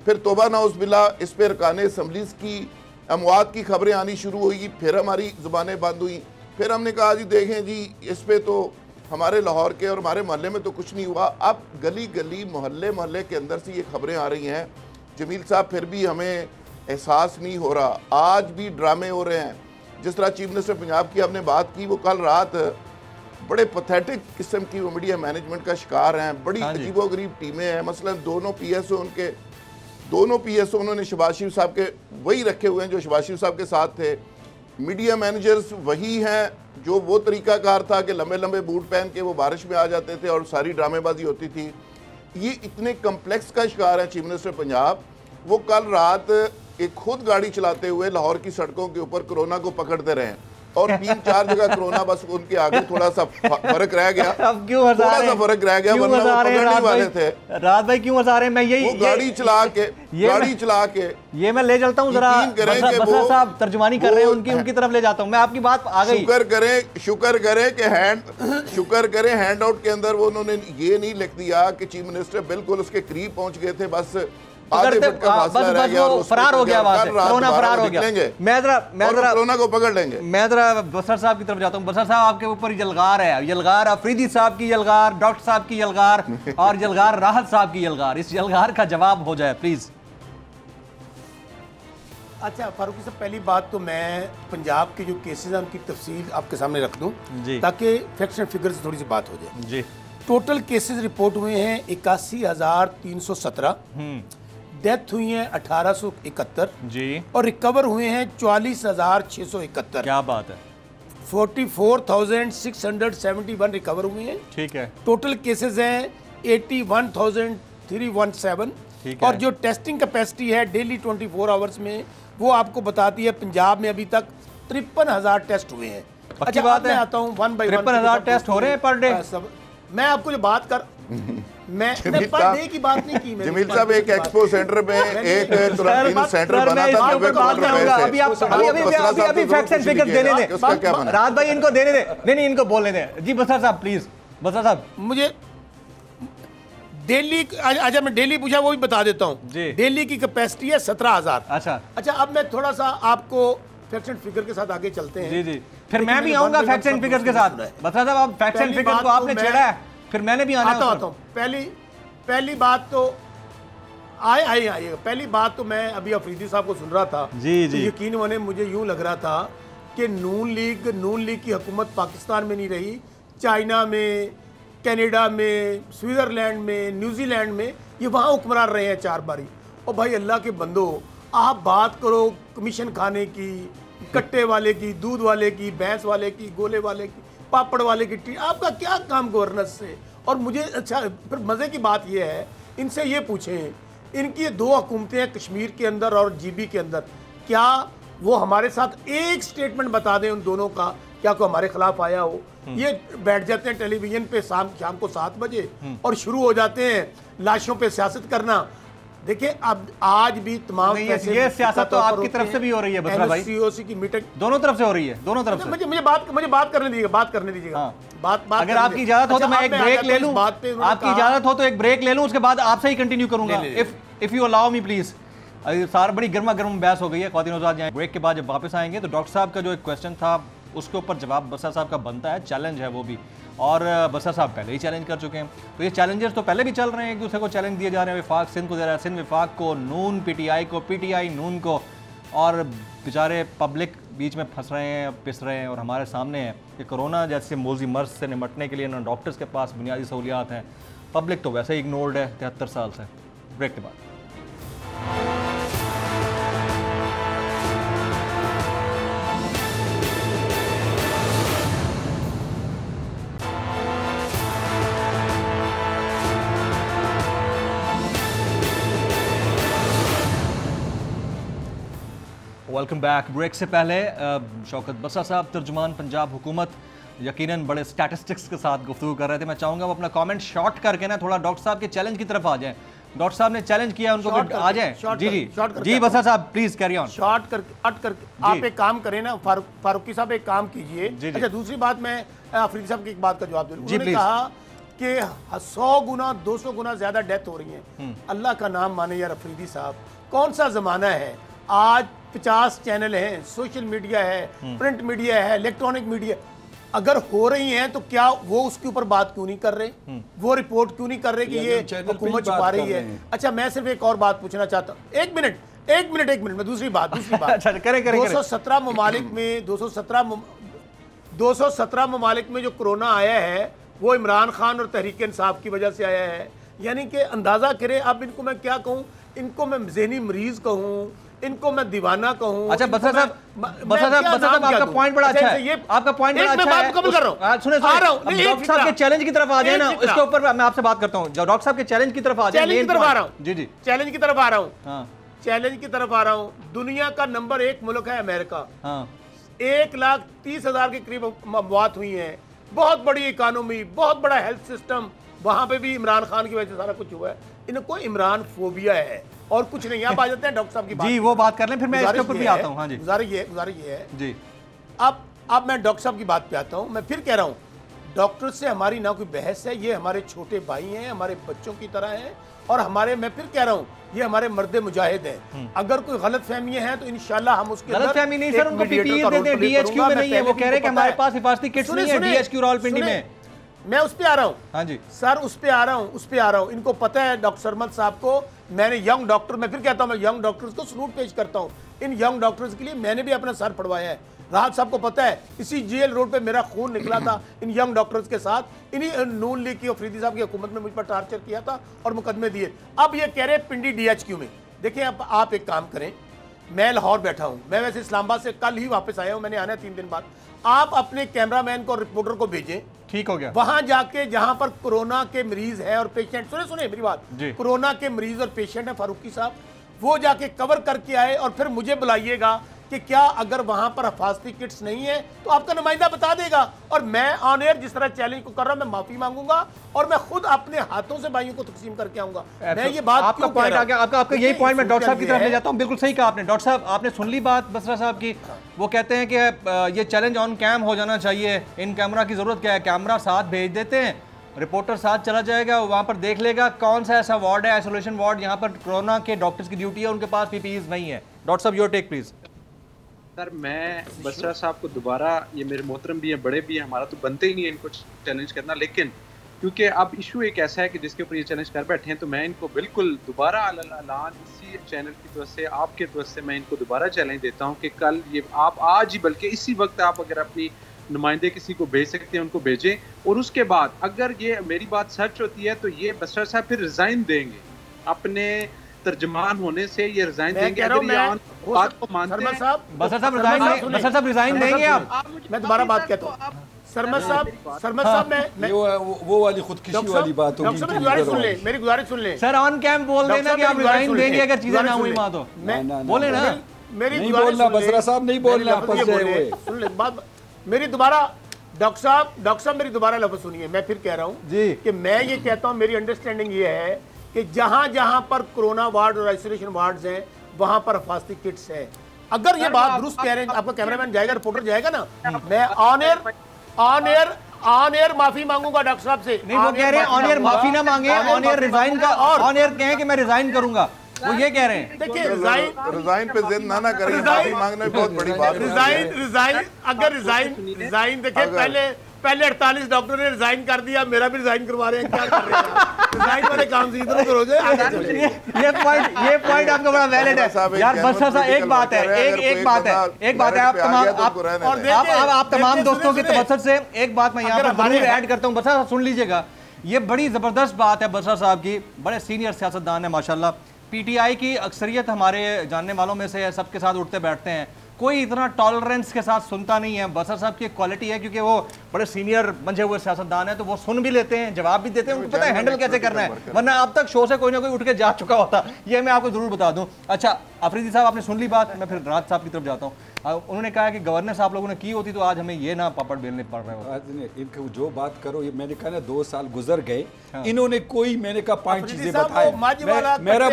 फिर तौबा नाउज़ इस पर अरकान असम्बलीज़ की अमवात की खबरें आनी शुरू हुई, फिर हमारी ज़ुबानें बंद हुई। फिर हमने कहा जी देखें जी इस पर तो हमारे लाहौर के और हमारे मोहल्ले में तो कुछ नहीं हुआ। अब गली गली मोहल्ले के अंदर से ये खबरें आ रही हैं जमील साहब, फिर भी हमें एहसास नहीं हो रहा। आज भी ड्रामे हो रहे हैं। जिस तरह चीफ मिनिस्टर पंजाब की हमने बात की, वो कल रात बड़े पैथेटिक किस्म की वो मीडिया मैनेजमेंट का शिकार हैं। बड़ी अजीबोगरीब टीमें हैं। मसलन दोनों पीएसओ उन्होंने शहबाज शरीफ साहब के वही रखे हुए हैं जो शहबाज शरीफ साहब के साथ थे। मीडिया मैनेजर्स वही हैं जो वो तरीकाकार था कि लंबे लंबे बूट पहन के वो बारिश में आ जाते थे और सारी ड्रामेबाजी होती थी। ये इतने कम्प्लेक्स का शिकार है चीफ मिनिस्टर पंजाब। वो कल रात एक खुद गाड़ी चलाते हुए लाहौर की सड़कों के ऊपर कोरोना को पकड़ते रहे। और 3-4 जगह कोरोना, बस उनके आगे थोड़ा सा फर्क रह गया। अब क्यों हंसा थोड़ा सा फर्क रह गया, वरना वो पकड़ने वाले थे। रात भाई क्यों हंसा रहे हैं? मैं यही गाड़ी चला के ये मैं ले चलता हूँ जरा, बसर साहब तर्जुमानी कर रहे हैं उनकी तरफ ले जाता हूँ मैं। आपकी बात आ गई। शुक्र करें हैंड आउट के अंदर वो उन्होंने ये नहीं लिख दिया कि चीफ मिनिस्टर बिल्कुल उसके करीब पहुंच गए थे, बस आधे फुट का फासला रह गया और फरार हो गया वहां से, कोरोना फरार हो गया। मैं जरा कोरोना को पकड़ लेंगे। मैं जरा बसर साहब की तरफ जाता हूँ। बसर साहब आपके ऊपर यलगार है, यलगार अफरीदी साहब की यलगार, डॉक्टर साहब की यलगार और यलगार राहत साहब की यलगार। इस यलगार का जवाब हो जाए प्लीज। अच्छा फारूकी साहब, पहली बात तो मैं पंजाब के जो केसेस हैं उनकी तफसील आपके सामने रख दूं ताकि फैक्ट्स एंड फिगर्स थोड़ी सी बात हो जाए जी। टोटल केसेस रिपोर्ट हुए हैं 81,317, डेथ हुई है 1871 जी, और रिकवर हुए हैं 44,671। क्या बात है। 44,671 रिकवर हुए हैं। ठीक है। टोटल केसेस हैं 81,317 और जो टेस्टिंग कैपेसिटी है डेली 24 आवर्स में वो आपको बताती है पंजाब में अभी तक 53,000 टेस्ट हुए हैं। अच्छा बात है, आता हूँ 1 बाय 1। 53,000 टेस्ट हो रहे हैं पर डे। मैं आपको जो बात कर मैं पर डे की बात नहीं की। जमील साहब एक एक्सपो सेंटर में एक सेंटर बना था। अभी फैक्ट्स एंड फिगर्स देने दें रात भाई, इनको देने दें। नहीं इनको बोलने दें जी। बसर साहब प्लीज। बसर साहब मुझे दिल्ली, अच्छा मैं दिल्ली पूछा वो भी बता देता हूँ। दिल्ली की कैपेसिटी है 17,000। अच्छा अब मैं थोड़ा सा आपको फैक्ट्स एंड फिगर के साथ आगे चलते हैं। जी फिर मैं भी आऊंगा फैक्ट्स एंड फिगर्स के साथ। बता साहब आप फैक्ट्स एंड फिगर्स को आपने छेड़ा है, फिर मैंने भी आना है। आता हूँ। पहली बात तो आइए पहली बात तो मैं अभी अफरीदी साहब को सुन रहा था जी। यकीन माने मुझे यूं लग रहा था कि नून लीग की हुकूमत पाकिस्तान में नहीं रही, चाइना में, कनाडा में, स्विट्जरलैंड में, न्यूजीलैंड में, ये वहाँ हुक्मरान रहे हैं 4 बारी। और भाई अल्लाह के बंदो, आप बात करो कमीशन खाने की, कट्टे वाले की, दूध वाले की, भैंस वाले की, गोले वाले की, पापड़ वाले की, आपका क्या काम गवर्नेंस से। और मुझे अच्छा फिर मज़े की बात यह है, इनसे ये पूछें, इनकी 2 हुकूमतें हैं कश्मीर के अंदर और GB के अंदर, क्या वो हमारे साथ एक स्टेटमेंट बता दें उन दोनों का, क्या कोई हमारे खिलाफ आया हो। ये बैठ जाते हैं टेलीविजन पे शाम को 7 बजे और शुरू हो जाते हैं लाशों पे सियासत करना। देखिए अब आज भी तमाम ये सियासत तो आपकी तरफ से भी हो रही है बसरा भाई, COC की मीटिंग दोनों तरफ से हो रही है, दोनों तरफ से। मुझे बात करने दीजिएगा। बात अगर आपकी इजाजत हो तो मैं एक ब्रेक ले लूं, आपकी इजाजत हो तो एक ब्रेक ले लूं, उसके बाद आपसे ही कंटिन्यू करूंगा if you allow me please. सार बड़ी गर्मा गर्म बहस हो गई है। ख्वातीन हज़रात जाएं ब्रेक के बाद जब वापस आएंगे तो डॉक्टर साहब का जो एक क्वेश्चन था उसके ऊपर जवाब बसर साहब का बनता है, चैलेंज है वो भी, और बसर साहब पहले ही चैलेंज कर चुके हैं। तो ये चैलेंजर्स तो पहले भी चल रहे हैं, एक दूसरे को चैलेंज दिए जा रहे हैं। वफाक सिंध को दे रहा है, सिंध वफाक को, नून PTI को, PTI नून को, और बेचारे पब्लिक बीच में फंस रहे हैं, पिस रहे हैं। और हमारे सामने है कि कोरोना जैसे मोजी मर्ज से निमटने के लिए ना डॉक्टर्स के पास बुनियादी सहूलियात हैं, पब्लिक तो वैसे ही इग्नोर्ड है 73 साल से। ब्रेक के बाद वेलकम बैक। ब्रेक से पहले शौकत बसरा साहब तर्जुमान पंजाब हुकूमत यकीनन बड़े स्टैटिस्टिक्स के साथ गुफ्तगू कर रहे थे। मैं चाहूँगा वो अपना कमेंट शॉर्ट करके ना थोड़ा डॉक्टर साहब के चैलेंज की तरफ आ जाएं। डॉक्टर साहब ने चैलेंज किया, उनको आ जाएं। जी बसरा साहब प्लीज कैरी ऑन। शॉर्ट करके आप एक काम करें ना, फारूकी साहब एक काम कीजिए। अच्छा दूसरी बात, मैं अफरीदी साहब की एक बात का जवाब दूं। उन्होंने कहा कि 100 गुना 200 गुना ज्यादा डेथ हो रही है। अल्लाह का नाम माने यार अफरीदी साहब, कौन सा जमाना है आज? 50 चैनल हैं, सोशल मीडिया है, प्रिंट मीडिया है, इलेक्ट्रॉनिक मीडिया। अगर हो रही हैं तो क्या वो उसके ऊपर बात क्यों नहीं कर रहे, वो रिपोर्ट क्यों नहीं कर रहे कि ये हुकूमत छुपा रही है। अच्छा मैं सिर्फ एक और बात पूछना चाहता हूँ, एक मिनट मैं दूसरी बात 217 ममालिक में 217 ममालिक में जो कोरोना आया है वो इमरान खान और तहरीक इंसाफ की वजह से आया है। यानी कि अंदाजा करें, अब इनको मैं क्या कहूँ, इनको मैं ज़हनी मरीज कहूँ, इनको मैं दीवाना कहूँ। अच्छा बसरा साहब आपका पॉइंट बड़ा अच्छा है, आपका पॉइंट बड़ा अच्छा है। सुने डॉक्टर साहब के चैलेंज की तरफ आ जाए ना, इसके ऊपर मैं आपसे बात करता हूँ। डॉक्टर साहब के चैलेंज की तरफ आ जाए। चैलेंज की तरफ आ रहा हूँ। दुनिया का नंबर 1 मुल्क है अमेरिका। 1,30,000 के करीब मौत हुई हैं, बहुत बड़ी इकोनॉमी, बहुत बड़ा हेल्थ सिस्टम, वहां पे भी इमरान खान की वजह से सारा कुछ हुआ है। इनको इमरान फोबिया है और कुछ नहीं। आप आ जाते हैं डॉक्टर साहब की बात जी, वो बात कर लें, फिर मैं इसके ऊपर भी आता हूं। हाँ जी, गुजारिश ये है जी। अब मैं डॉक्टर साहब की बात पे आता हूं। मैं फिर कह रहा हूं, डॉक्टर से हमारी ना कोई बहस है, ये हमारे छोटे भाई हैं, हमारे बच्चों की तरह हैं, और हमारे, मैं फिर कह रहा हूं, ये हमारे मर्द मुजाहिद हैं। अगर कोई गलतफहमियां हैं तो इंशाल्लाह हम उसके गलतफहमी नहीं सर, उनको पीपीई दे दें, डीएचक्यू में नहीं है, वो कह रहे हैं कि हमारे पास हिफाजती किट्स नहीं है डीएचक्यू रावलपिंडी में। मैं उस पे आ रहा हूं। हाँ जी सर, उस पे आ रहा हूं। इनको पता है, डॉक्टर सरमद साहब को, मैंने यंग डॉक्टर, मैं फिर कहता हूं, मैं यंग डॉक्टर्स को सलूट पेश करता हूं। इन यंग डॉक्टर्स के लिए मैंने भी अपना सर पड़वाया है। राहत साहब को पता है, इसी जेल रोड पे मेरा खून निकला था इन यंग डॉक्टर्स के साथ। इन्हीं नून लीग की अफरीदी साहब की हुकूमत में मुझ पर टार्चर किया था और मुकदमे दिए। अब ये कह रहे हैं पिंडी डीएचक्यू में। देखिए, अब आप एक काम करें, मैं लाहौर बैठा हूं, मैं वैसे इस्लामाबाद से कल ही वापस आया हूं, मैंने आना है 3 दिन बाद। आप अपने कैमरामैन को, रिपोर्टर को भेजें, ठीक हो गया, वहां जाके जहां पर कोरोना के मरीज है और पेशेंट, सुने मेरी बात, कोरोना के मरीज और पेशेंट है फारूकी साहब, वो जाके कवर करके आए और फिर मुझे बुलाइएगा कि क्या अगर वहां पर हिफाजती किट्स नहीं है तो आपका नुमाइंदा बता देगा। और मैं ऑन एयर जिस तरह चैलेंज को कर रहा हूं, मैं माफी मांगूंगा और मैं खुद अपने हाथों से भाइयों को तकसीम करके आऊंगा। मैं ये बात आपका पॉइंट आ गया, आपका यही पॉइंट मैं डॉक्टर साहब की तरफ ले जाता हूं। बिल्कुल सही कहा आपने। डॉक्टर साहब, आपने सुन ली बात बसरा साहब की। वो कहते हैं कि ये चैलेंज ऑन कैम हो जाना चाहिए, इन कैमरा की जरूरत क्या है, कैमरा साथ भेज देते हैं, रिपोर्टर साथ चला जाएगा, वहां पर देख लेगा कौन सा ऐसा वार्ड है, आइसोलेशन वार्ड, यहाँ पर कोरोना के डॉक्टर्स की ड्यूटी है, उनके पास पीपीईज नहीं है। डॉक्टर साहब, योर टेक प्लीज। सर, मैं बसरा साहब को दोबारा, ये मेरे मोहतरम भी हैं, बड़े भी हैं, हमारा तो बनते ही नहीं है इनको चैलेंज करना, लेकिन क्योंकि अब इशू एक ऐसा है कि जिसके ऊपर ये चैलेंज कर बैठे हैं, तो मैं इनको बिल्कुल दोबारा ऐलान इसी चैनल की तरफ से, आपके तरफ से मैं इनको दोबारा चैलेंज देता हूँ कि कल ये आप आज ही, बल्कि इसी वक्त आप अगर अपनी नुमाइंदे किसी को भेज सकते हैं, उनको भेजें। और उसके बाद अगर ये मेरी बात सच होती है तो ये बसरा साहब फिर रिजाइन देंगे, अपने तर्जमान होने से ये रिजाइन देंगे। अगर ये बात को मानते हैं, बसर साहब रिजाइन देंगे आप? मैं दोबारा बात कहता हूँ, सरमद साहब, मैं वो वाली खुदकुशी वाली बात होगी। मेरी गुजारिश सुन ले सर, ऑन कैम बोल देना कि आप रिजाइन देंगे अगर चीजें ना हुई मां तो बोले ना। मेरी नहीं बोलना बसरा साहब, नहीं बोलना, सुन ले बात मेरी दोबारा। डॉक्टर साहब मेरी दोबारा लफ्ज़ सुनिए। मैं फिर कह रहा हूँ कि मैं ये कहता हूँ, मेरी अंडरस्टैंडिंग ये है कि जहां जहां पर कोरोना वार्ड और आइसोलेशन वार्ड्स हैं, वहां पर हिफाजती किट्स है। अगर ये बात दुरुस्त कह रहे हैं, आपका कैमरामैन जाएगा, रिपोर्टर जाएगा ना, मैं ऑन एयर माफी मांगूंगा डॉक्टर साहब से। नहीं, वो कह रहे हैं ऑन एयर माफी ना मांगे, ऑन एयर रिजाइन का, और ऑन एयर कहें कि मैं रिजाइन करूंगा, वो ये कह रहे हैं। देखिए, रिजाइन पे जिद ना करिए, माफी मांगना बहुत बड़ी बात है। रिजाइन देखिए, पहले 48 डॉक्टर ने रिजाइन कर दिया, मेरा भी रिजाइन करवा रहे हैं, क्या कर रहे हैं? रिजाइन वाले काम से इधर उधर हो जाए। ये पॉइंट आपका बड़ा वैलिड है यार। बसरा साहब, एक बात है, आप तमाम दोस्तों के तवज्जुह से एक बात मैं यहाँ पर जरूर ऐड करता हूँ। बसरा साहब सुन लीजिएगा, ये बड़ी जबरदस्त बात है बसरा साहब की, बड़े सीनियर सियासतदान है माशाल्लाह। पीटीआई की अक्सरियत हमारे जानने वालों में से है, सबके साथ उठते बैठते हैं, कोई इतना टॉलरेंस के साथ सुनता नहीं है। बसर साहब की क्वालिटी है क्योंकि वो बड़े सीनियर मंझे हुए सियासतदान है, तो वो सुन भी लेते हैं, जवाब भी देते हैं, उनको पता है हैंडल कैसे करना है, वरना अब तक शो से कोई ना कोई उठ के जा चुका होता। ये मैं आपको जरूर बता दूं। अच्छा अफरीदी साहब, आपने सुन ली बात, मैं फिर राज साहब की तरफ जाता हूँ। उन्होंने कहा कि गवर्नेंस आप लोगों ने की होती तो आज हमें ये ना पापड़ बेलने पड़ रहे होते। इनको जो बात करो, ये मैंने कहा ना 2 साल गुजर गए, इन्होंने कोई, मैंने कहा 5 चीजें बताए, मेरे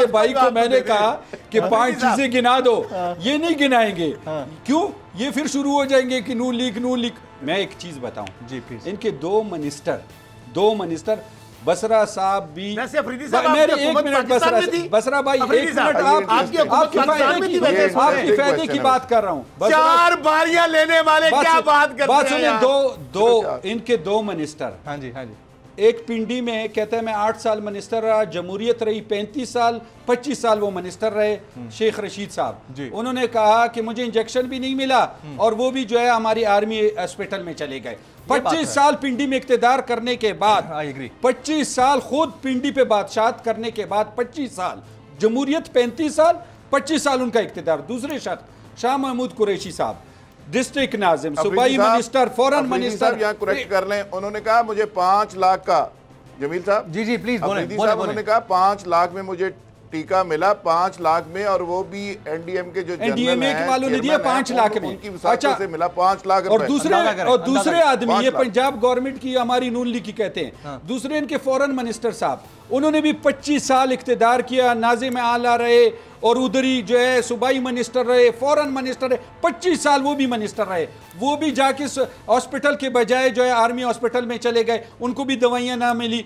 भाई को मैंने कहा कि 5 चीजें गिना दो, ये नहीं गिनाएंगे। क्यों? ये फिर शुरू हो जाएंगे कि नून लीग। मैं एक चीज बताऊं जी प्लीज, इनके 2 मिनिस्टर बसरा साहब भी, मेरे 1 मिनट बसरा भाई 1 मिनट, आपके फायदे की बात कर रहा हूँ। 4 बारियां लेने वाले क्या बात कर रहे हैं? दो इनके 2 मिनिस्टर, हाँ जी, एक पिंडी में कहते हैं मैं 8 साल मिनिस्टर रहा, जमहूरियत रही 35 साल, 25 साल वो मिनिस्टर रहे, शेख रशीद साहब। उन्होंने कहा कि मुझे इंजेक्शन भी नहीं मिला और वो भी जो है हमारी आर्मी हॉस्पिटल में चले गए। 25 साल पिंडी में इख्तिदार करने के बाद, 25 साल खुद पिंडी पे बादशाहत करने के बाद, 25 साल जमहूरियत, 35 साल, 25 साल उनका इख्तिदार। दूसरे शख्स शाह महमूद कुरैशी साहब, डिस्ट्रिक्ट नाजिम, सूबाई मिनिस्टर, फॉरेन मिनिस्टर, यहाँ करेक्ट कर लें, उन्होंने कहा मुझे 5 लाख का, जमील साहब जी प्लीज बोलें, उन्होंने कहा 5 लाख में मुझे टीका मिला 5 लाख में, और वो भी एनडीएमके जो एनडीएमए के वालों ने दिया 5 लाख में, उनकी विसाखत से मिला 5 लाख और दूसरे आदमी, ये पंजाब गवर्नमेंट की हमारी नून लीग की कहते हैं, दूसरे इनके फॉरेन मिनिस्टर साहब, उन्होंने भी 25 साल इख्तिदार किया, नाज़िम आला रहे और उधरी जो है सूबाई मिनिस्टर रहे, फॉरेन मिनिस्टर रहे, 25 साल वो भी मिनिस्टर रहे, वो भी जाके हॉस्पिटल के बजाय जो है आर्मी हॉस्पिटल में चले गए, उनको भी दवाइयां ना मिली।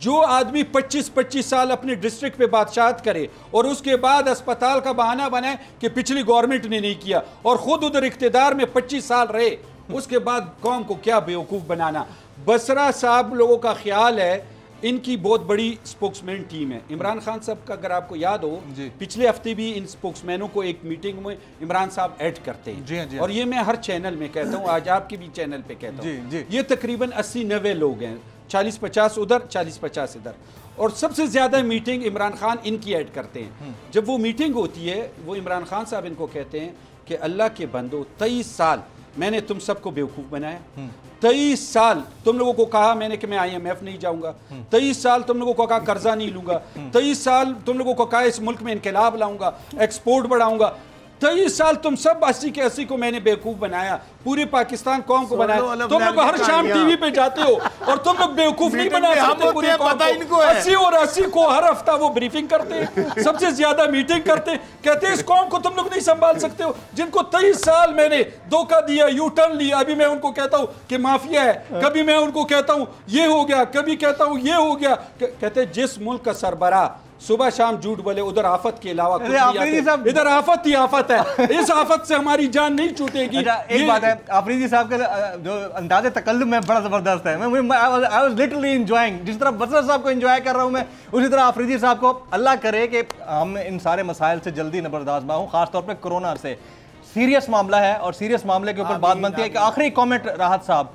जो आदमी 25-25 साल अपने डिस्ट्रिक्ट पे बादशाहत करे और उसके बाद अस्पताल का बहाना बनाए कि पिछली गवर्नमेंट ने नहीं किया, और खुद उधर इख्तिदार में 25 साल रहे, उसके बाद कौम को क्या बेवकूफ़ बनाना। बसरा साहब लोगों का ख्याल है, इनकी बहुत बड़ी स्पोक्समैन टीम है। इमरान खान साहब का अगर आपको याद हो, पिछले हफ्ते भी इन स्पोक्समैनों को एक मीटिंग में इमरान साहब ऐड करते हैं, और ये मैं हर चैनल में कहता हूँ, आज आपके भी चैनल पे कहता हूँ। ये तकरीबन 80-90 लोग हैं, 40-50 उधर, 40-50 इधर, और सबसे ज्यादा मीटिंग इमरान खान इनकी ऐड करते हैं। जब वो मीटिंग होती है, वो इमरान खान साहब इनको कहते हैं कि अल्लाह के बंदो, 23 साल मैंने तुम सबको बेवकूफ़ बनाया, 23 साल तुम लोगों को कहा मैंने कि मैं IMF नहीं जाऊंगा, 23 साल तुम लोगों को कहा कर्जा नहीं लूंगा, 23 साल तुम लोगों को कहा इस मुल्क में इनकलाब लाऊंगा, एक्सपोर्ट बढ़ाऊंगा, 23 साल तुम सब 80 के 80 को मैंने बेवकूफ बनाया, पूरे पाकिस्तान कौम को बनाया। तुम लोग हर शाम टीवी पे जाते हो और तुम लोग बेवकूफ नहीं बना सकते पूरे कौम को। 80 और 80 को हर हफ्ता वो ब्रीफिंग करते हैं, सबसे ज्यादा मीटिंग करते हैं, कहते हैं इस कौम को तुम लोग नहीं संभाल सकते हो, जिनको 23 साल मैंने धोखा दिया, यू टर्न लिया। अभी मैं उनको कहता हूँ कि माफिया है, कभी मैं उनको कहता हूँ ये हो गया, कभी कहता हूँ ये हो गया। कहते जिस मुल्क का सरबराह सुबह शाम झूठ बोले, उधर आफत के अलावा कुछ नहीं आते, इधर आफत ही आफत है, इस आफत से हमारी जान नहीं छूटेगी। एक बात है, आफरीदी साहब का जो अंदाज़े तकल्लुम है बड़ा जबरदस्त है। आई वाज लिटरली एंजॉयिंग, जिस तरह बसर साहब को एंजॉय कर रहा हूं मैं, उसी तरह आफरीदी साहब को। अल्लाह करे कि हम इन सारे मसाइल से जल्दी नबरदाश्त हूं, खासतौर पर कोरोना से। सीरियस मामला है और सीरियस मामले के ऊपर बात बनती है कि आखिरी कॉमेंट राहत साहब,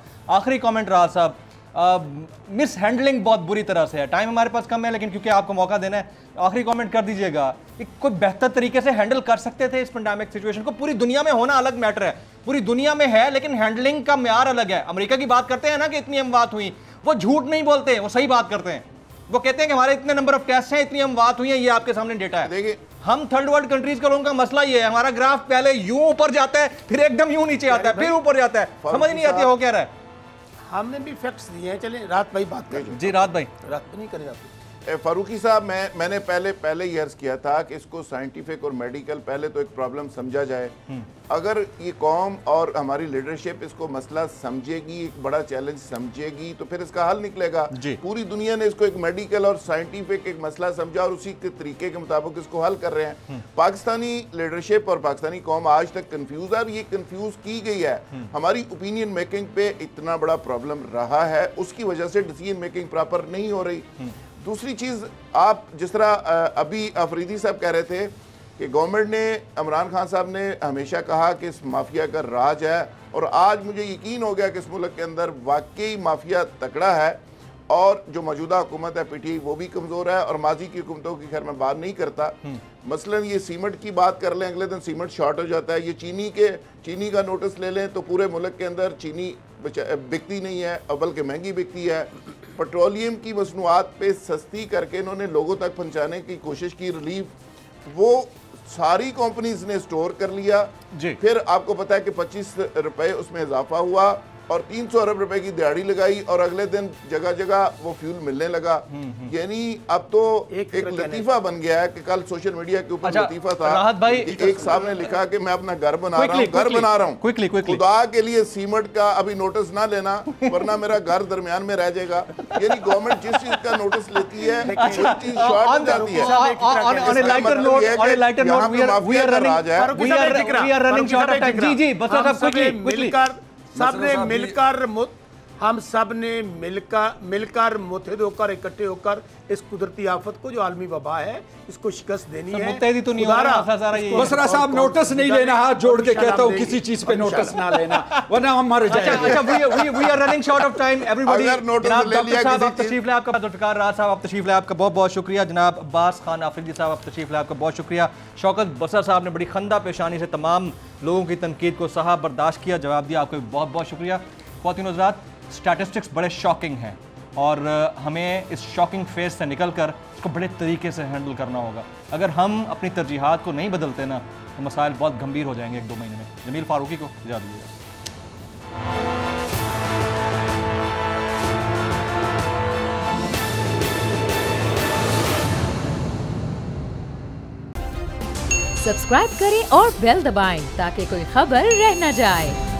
मिस हैंडलिंग बहुत बुरी तरह से है। टाइम हमारे पास कम है, लेकिन क्योंकि आपको मौका देना है, आखिरी कमेंट कर दीजिएगा। कोई बेहतर तरीके से हैंडल कर सकते थे इस पेंडेमिक सिचुएशन को। पूरी दुनिया में होना अलग मैटर है, पूरी दुनिया में है, लेकिन हैंडलिंग का म्यार अलग है। अमेरिका की बात करते हैं ना कि इतनी अमवात हुई, वो झूठ नहीं बोलते, वो सही बात करते हैं। वो कहते हैं कि हमारे इतने नंबर ऑफ टेस्ट हैं, इतनी अमवात हुई है, ये आपके सामने डेटा है। देखिए, हम थर्ड वर्ल्ड कंट्रीज के लोगों का मसला ये है, हमारा ग्राफ पहले यूं ऊपर जाता है, फिर एकदम यूं नीचे आता है, फिर ऊपर जाता है, समझ नहीं आती हो क्या रहा है। हमने भी फैक्ट्स दिए हैं। चले रात भाई बात करें। जी रात भाई। रात नहीं करें फारूकी साहब, मैंने पहले ही अर्ज किया था कि इसको साइंटिफिक और मेडिकल पहले तो एक प्रॉब्लम समझा जाए। अगर ये कौम और हमारी लीडरशिप इसको मसला समझेगी, एक बड़ा चैलेंज समझेगी, तो फिर इसका हल निकलेगा। पूरी दुनिया ने इसको एक मेडिकल और साइंटिफिक एक मसला समझा और उसी के तरीके के मुताबिक इसको हल कर रहे हैं। पाकिस्तानी लीडरशिप और पाकिस्तानी कौम आज तक कंफ्यूज है, और ये कंफ्यूज की गई है। हमारी ओपिनियन मेकिंग पे इतना बड़ा प्रॉब्लम रहा है, उसकी वजह से डिसीजन मेकिंग प्रॉपर नहीं हो रही। दूसरी चीज़, आप जिस तरह अभी अफरीदी साहब कह रहे थे कि गवर्नमेंट ने, इमरान खान साहब ने हमेशा कहा कि इस माफिया का राज है, और आज मुझे यकीन हो गया कि इस मुल्क के अंदर वाकई माफिया तकड़ा है, और जो मौजूदा हुकूमत है PTI वो भी कमज़ोर है, और माजी की हुकूमतों की खैर मैं बात नहीं करता। मसलन ये सीमेंट की बात कर लें, अगले दिन सीमेंट शॉर्ट हो जाता है। ये चीनी का नोटिस ले लें तो पूरे मुल्क के अंदर चीनी बिकती नहीं है, बल्कि महंगी बिकती है। पेट्रोलियम की मसनूआत पे सस्ती करके इन्होंने लोगों तक पहुंचाने की कोशिश की, रिलीफ, वो सारी कंपनीज ने स्टोर कर लिया। फिर आपको पता है कि 25 रुपए उसमें इजाफा हुआ, और 300 अरब रुपए की दिहाड़ी लगाई, और अगले दिन जगह जगह वो फ्यूल मिलने लगा। यानी अब तो एक लतीफा बन गया है कि कल सोशल मीडिया के ऊपर लतीफा था, राहत भाई एक साहब ने लिखा कि मैं अपना घर बना रहा हूँ, खुदा के लिए सीमेंट का अभी नोटिस ना लेना, वरना मेरा घर दरमियान में रह जाएगा। यानी गवर्नमेंट जिस चीज का नोटिस लेती है वो चीज शॉर्ट हो जाती है। हम सब ने मिलकर मुत्तहिद होकर, इकट्ठे होकर इस कुदरती आफत को, जो आलमी वबा है, इसको शिकस्त देनी है। तो नहीं बसरा साहब नोटिस नहीं लेना, हाथ जोड़ के कहता हूं किसी चीज पे नोटिस ना लेना, वरना हम मर जाएंगे। We are running short of time everybody. जनाब डॉक्टर साहब आप तशरीफ लाए, आपका जुल्फ़िकार राज साहब आप तशरीफ लाए, आपका बहुत बहुत शुक्रिया। जनाब अब्बास खान आफरीदी साहब आप तशरीफ लाए, आपका बहुत शुक्रिया। शौकत बसर साहब ने बड़ी खंदा पेशानी से तमाम लोगों की तनकीद को सहा बर्दाश्त किया, जवाब दिया, आपको बहुत बहुत शुक्रिया। ख़वातीन हज़रात, स्टैटिस्टिक्स बड़े शॉकिंग हैं। और हमें इस शॉकिंग फेज से निकलकर इसको बड़े तरीके से हैंडल करना होगा। अगर हम अपनी तरजीहात को नहीं बदलते ना तो मसाइल बहुत गंभीर हो जाएंगे 1-2 महीने में। जमील फारूकी को इजाज़त दीजिए। सब्सक्राइब करें और बेल दबाएं ताकि कोई खबर रह न जाए।